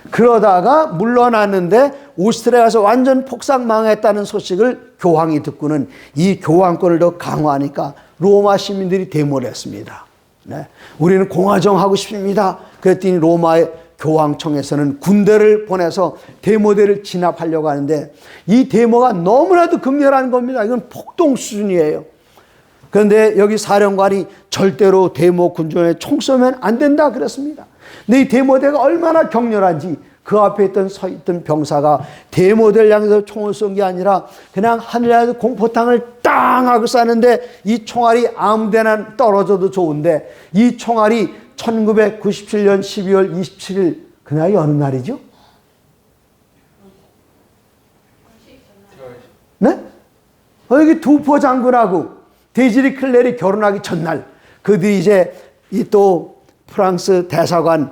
그러다가 물러났는데 오스트리아 가서 완전 폭삭망했다는 소식을 교황이 듣고는 이 교황권을 더 강화하니까 로마 시민들이 데모를 했습니다. 네. 우리는 공화정 하고 싶습니다. 그랬더니 로마의 교황청에서는 군대를 보내서 데모대를 진압하려고 하는데 이 데모가 너무나도 극렬한 겁니다. 이건 폭동 수준이에요. 그런데 여기 사령관이 절대로 데모 군중에 총 쏘면 안 된다 그랬습니다. 근데 이 데모대가 얼마나 격렬한지 그 앞에 서 있던 병사가 데모대를 향해서 총을 쏜 게 아니라 그냥 하늘에서 공포탕을 땅 하고 쐈는데 이 총알이 아무 데나 떨어져도 좋은데 이 총알이 1997년 12월 27일 그날이 어느 날이죠? 네? 여기 두포 장군하고 데지리 클레리 결혼하기 전날 그들이 이제 이 또 프랑스 대사관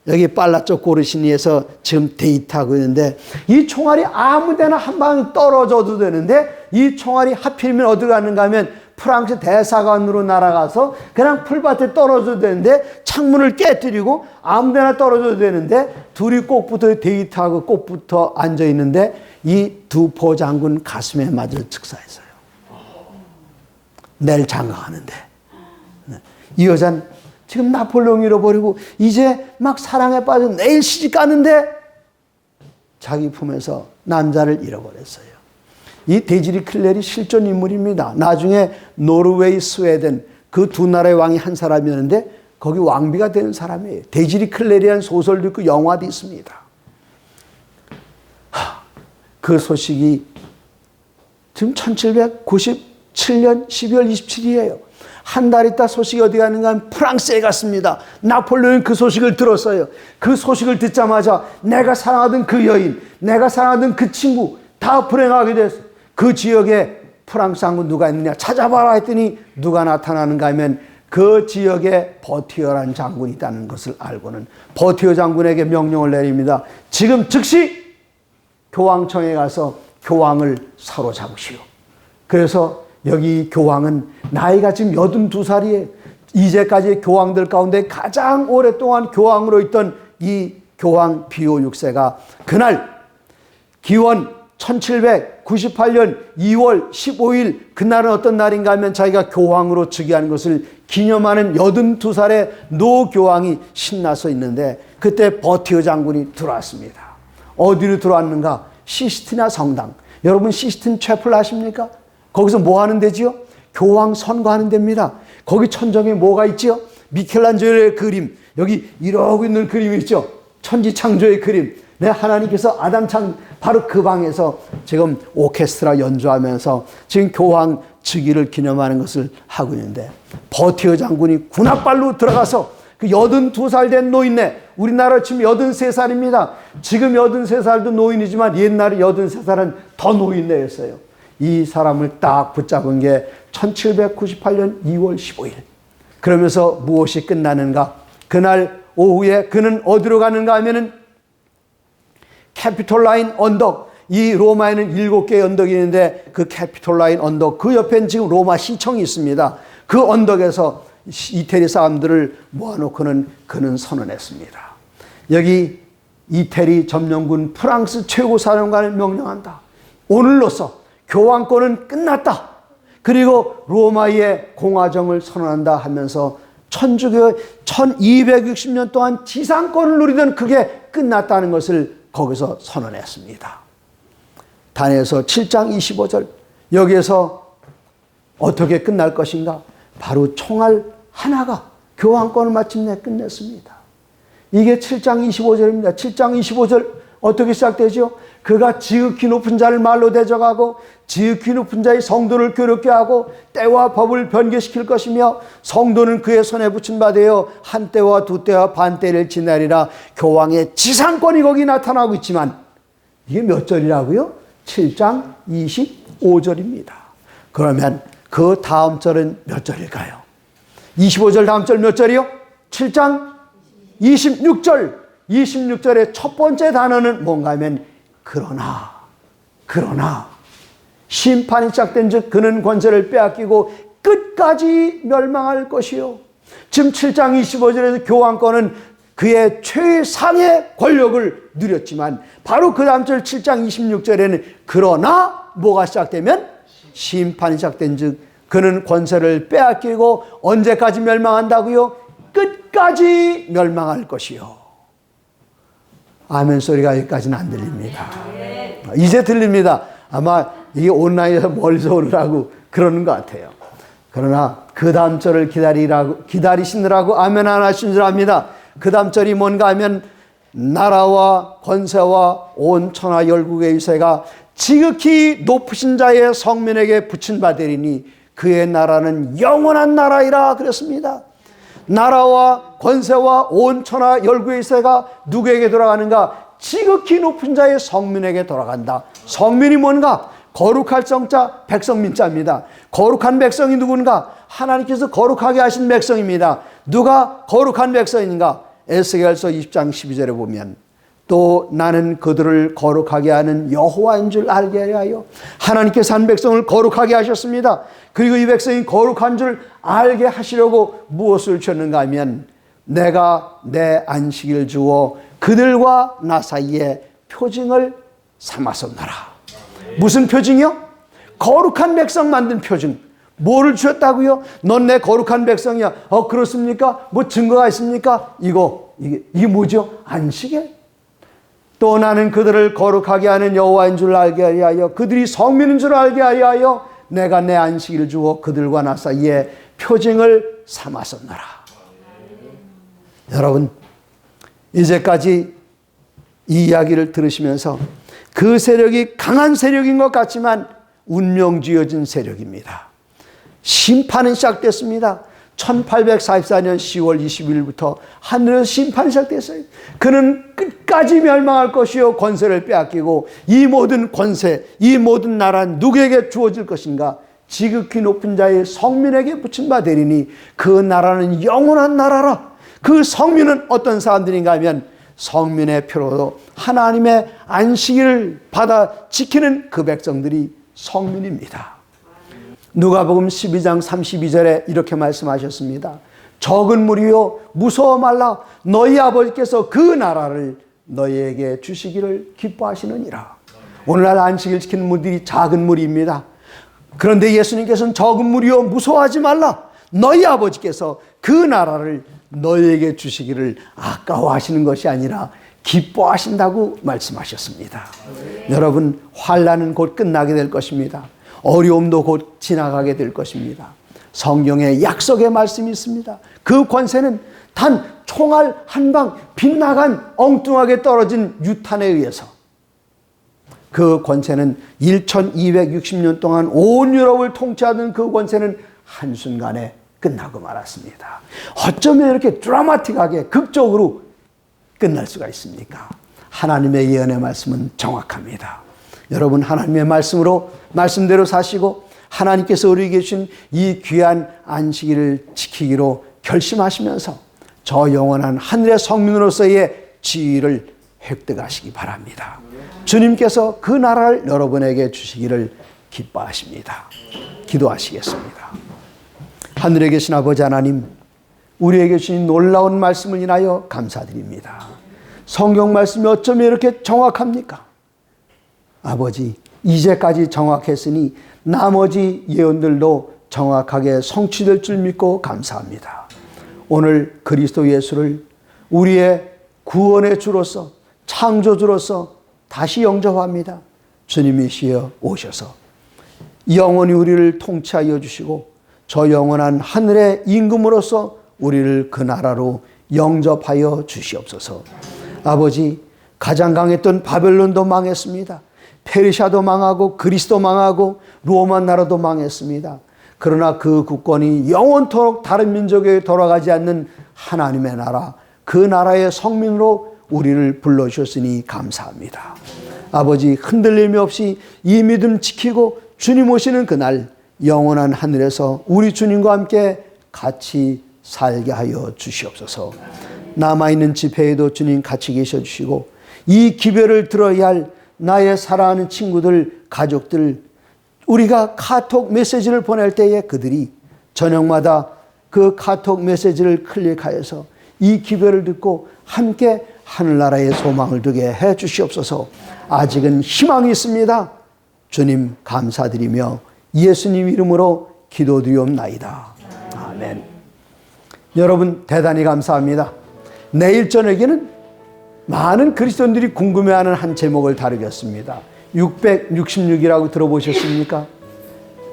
여기 빨라쪽 고르시니에서 지금 데이트하고 있는데 이 총알이 아무 데나 한 방 떨어져도 되는데 이 총알이 하필이면 어디로 가는가 하면 프랑스 대사관으로 날아가서 그냥 풀밭에 떨어져도 되는데 창문을 깨뜨리고 아무 데나 떨어져도 되는데 둘이 꼭부터 데이트하고 꼭부터 앉아 있는데 이 두포 장군 가슴에 맞아 즉사했어요. 내일 장가가는데 이 여자는 지금 나폴레옹 잃어버리고 이제 막 사랑에 빠져 내일 시집 가는데 자기 품에서 남자를 잃어버렸어요. 이 데지리 클레리 실존 인물입니다. 나중에 노르웨이, 스웨덴 그 두 나라의 왕이 한 사람이었는데 거기 왕비가 되는 사람이에요. 데지리 클레리라는 소설도 있고 영화도 있습니다. 그 소식이 지금 1797년 12월 27일이에요. 한 달 있다 소식이 어디 가는가 하면 프랑스에 갔습니다. 나폴레옹이 그 소식을 들었어요. 그 소식을 듣자마자 내가 사랑하던 그 여인, 내가 사랑하던 그 친구 다 불행하게 됐어요. 그 지역에 프랑스 장군 누가 있느냐 찾아봐라 했더니 누가 나타나는가 하면 그 지역에 버티어라는 장군이 있다는 것을 알고는 버티어 장군에게 명령을 내립니다. 지금 즉시 교황청에 가서 교황을 사로잡으시오. 그래서 여기 교황은 나이가 지금 82살이에요. 이제까지 교황들 가운데 가장 오랫동안 교황으로 있던 이 교황 비오 6세가 그날 기원 1798년 2월 15일 그날은 어떤 날인가 하면 자기가 교황으로 즉위한 것을 기념하는 82살의 노교황이 신나서 있는데 그때 버티어 장군이 들어왔습니다. 어디로 들어왔는가? 시스티나 성당. 여러분 시스틴 채플 아십니까? 거기서 뭐 하는 데지요? 교황 선거하는 데입니다. 거기 천정에 뭐가 있지요? 미켈란젤로의 그림. 여기 이러고 있는 그림이 있죠? 천지창조의 그림. 네, 하나님께서 아담창 바로 그 방에서 지금 오케스트라 연주하면서 지금 교황 즉위를 기념하는 것을 하고 있는데 버티어 장군이 군합발로 들어가서 그 82살 된 노인네, 우리나라 지금 83살입니다. 지금 83살도 노인이지만 옛날에 83살은 더 노인네였어요. 이 사람을 딱 붙잡은 게 1798년 2월 15일. 그러면서 무엇이 끝나는가? 그날 오후에 그는 어디로 가는가 하면은 캐피톨라인 언덕. 이 로마에는 7개의 언덕이 있는데 그 캐피톨라인 언덕 그 옆에는 지금 로마 시청이 있습니다. 그 언덕에서 이태리 사람들을 모아놓고는 그는 선언했습니다. 여기 이태리 점령군 프랑스 최고 사령관을 명령한다. 오늘로써 교황권은 끝났다. 그리고 로마의 공화정을 선언한다 하면서 천주교 1260년 동안 지상권을 누리던 그게 끝났다는 것을 거기서 선언했습니다. 다니엘서 7장 25절 여기에서 어떻게 끝날 것인가? 바로 총알 하나가 교황권을 마침내 끝냈습니다. 이게 7장 25절입니다. 7장 25절 어떻게 시작되죠? 그가 지극히 높은 자를 말로 대적하고 지극히 높은 자의 성도를 괴롭게 하고 때와 법을 변개시킬 것이며 성도는 그의 손에 붙인 바 되어 한 때와 두 때와 반 때를 지나리라. 교황의 지상권이 거기 나타나고 있지만 이게 몇 절이라고요? 7장 25절입니다. 그러면 그 다음 절은 몇 절일까요? 25절 다음 절 몇 절이요? 7장 26절. 26절의 첫 번째 단어는 뭔가 하면 그러나 심판이 시작된 즉 그는 권세를 빼앗기고 끝까지 멸망할 것이요 지금 7장 25절에서 교황권은 그의 최상의 권력을 누렸지만 바로 그 다음 절 7장 26절에는 그러나 뭐가 시작되면 심판이 시작된 즉 그는 권세를 빼앗기고 언제까지 멸망한다고요? 끝까지 멸망할 것이요. 아멘 소리가 여기까지는 안 들립니다. 이제 들립니다. 아마 이게 온라인에서 멀리서 오느라고 그러는 것 같아요. 그러나 그 다음 절을 기다리시느라고 아멘 안 하신 줄 압니다. 그 다음 절이 뭔가 하면 나라와 권세와 온 천하 열국의 위세가 지극히 높으신 자의 성민에게 붙인 바 되리니 그의 나라는 영원한 나라이라 그랬습니다. 나라와 권세와 온 천하 열국의 위세가 누구에게 돌아가는가? 지극히 높은 자의 성민에게 돌아간다. 성민이 뭔가? 거룩할 성자 백성민자입니다. 거룩한 백성이 누군가? 하나님께서 거룩하게 하신 백성입니다. 누가 거룩한 백성인가? 에스겔서 20장 12절에 보면 또 나는 그들을 거룩하게 하는 여호와인 줄 알게 하여 하나님께서 한 백성을 거룩하게 하셨습니다. 그리고 이 백성이 거룩한 줄 알게 하시려고 무엇을 주셨는가 하면 내가 내 안식일 주어 그들과 나 사이에 표징을 삼았었노라. 무슨 표징이요? 거룩한 백성 만든 표징. 뭐를 주셨다고요? 넌 내 거룩한 백성이야. 그렇습니까? 뭐 증거가 있습니까? 이게 뭐죠? 안식일. 또 나는 그들을 거룩하게 하는 여호와인 줄 알게 하여 그들이 성민인 줄 알게 하여 내가 내 안식일을 주어 그들과 나 사이에 표징을 삼았었노라. 여러분 이제까지 이 이야기를 들으시면서 그 세력이 강한 세력인 것 같지만 운명쥐어진 세력입니다. 심판은 시작됐습니다. 1844년 10월 20일부터 하늘에서 심판이 시작됐어요. 그는 끝까지 멸망할 것이요 권세를 빼앗기고 이 모든 권세, 이 모든 나라는 누구에게 주어질 것인가? 지극히 높은 자의 성민에게 붙인 바 되리니 그 나라는 영원한 나라라. 그 성민은 어떤 사람들인가 하면 성민의 표로 하나님의 안식일을 받아 지키는 그 백성들이 성민입니다. 누가복음 12장 32절에 이렇게 말씀하셨습니다. 적은 무리요 무서워 말라 너희 아버지께서 그 나라를 너희에게 주시기를 기뻐하시느니라. 오늘날 안식일 지키는 무리들이 작은 무리입니다. 그런데 예수님께서는 적은 무리요 무서워하지 말라 너희 아버지께서 그 나라를 너희에게 주시기를 아까워하시는 것이 아니라 기뻐하신다고 말씀하셨습니다. 여러분 환난은 곧 끝나게 될 것입니다. 어려움도 곧 지나가게 될 것입니다. 성경에 약속의 말씀이 있습니다. 그 권세는 단 총알 한 방 빗나간 엉뚱하게 떨어진 유탄에 의해서 그 권세는 1260년 동안 온 유럽을 통치하던 그 권세는 한순간에 끝나고 말았습니다. 어쩌면 이렇게 드라마틱하게 극적으로 끝날 수가 있습니까? 하나님의 예언의 말씀은 정확합니다. 여러분 하나님의 말씀대로 사시고 하나님께서 우리에게 주신 이 귀한 안식일을 지키기로 결심하시면서 저 영원한 하늘의 성민으로서의 지위를 획득하시기 바랍니다. 주님께서 그 나라를 여러분에게 주시기를 기뻐하십니다. 기도하시겠습니다. 하늘에 계신 아버지 하나님, 우리에게 주신 놀라운 말씀을 인하여 감사드립니다. 성경 말씀이 어쩌면 이렇게 정확합니까? 아버지, 이제까지 정확했으니 나머지 예언들도 정확하게 성취될 줄 믿고 감사합니다. 오늘 그리스도 예수를 우리의 구원의 주로서 창조주로서 다시 영접합니다. 주님이시여 오셔서 영원히 우리를 통치하여 주시고 저 영원한 하늘의 임금으로서 우리를 그 나라로 영접하여 주시옵소서. 아버지, 가장 강했던 바벨론도 망했습니다. 페르시아도 망하고 그리스도 망하고 로마 나라도 망했습니다. 그러나 그 국권이 영원토록 다른 민족에 돌아가지 않는 하나님의 나라, 그 나라의 성민으로 우리를 불러주셨으니 감사합니다. 아버지, 흔들림이 없이 이 믿음 지키고 주님 오시는 그날 영원한 하늘에서 우리 주님과 함께 같이 살게 하여 주시옵소서. 남아있는 집회에도 주님 같이 계셔 주시고 이 기별을 들어야 할 나의 사랑하는 친구들, 가족들, 우리가 카톡 메시지를 보낼 때에 그들이 저녁마다 그 카톡 메시지를 클릭하여서 이 기별을 듣고 함께 하늘나라의 소망을 두게 해 주시옵소서. 아직은 희망이 있습니다. 주님 감사드리며 예수님 이름으로 기도드리옵나이다. 아멘. 여러분 대단히 감사합니다. 내일 저녁에는 많은 그리스도인들이 궁금해하는 한 제목을 다루겠습니다. 666이라고 들어보셨습니까?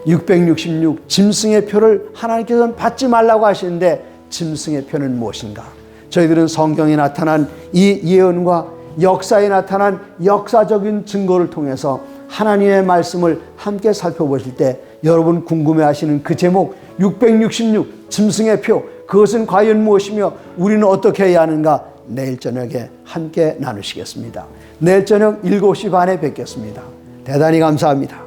666 짐승의 표를 하나님께서는 받지 말라고 하시는데 짐승의 표는 무엇인가? 저희들은 성경에 나타난 이 예언과 역사에 나타난 역사적인 증거를 통해서 하나님의 말씀을 함께 살펴보실 때 여러분 궁금해하시는 그 제목 666 짐승의 표, 그것은 과연 무엇이며 우리는 어떻게 해야 하는가? 내일 저녁에 함께 나누시겠습니다. 내일 저녁 7시 반에 뵙겠습니다. 대단히 감사합니다.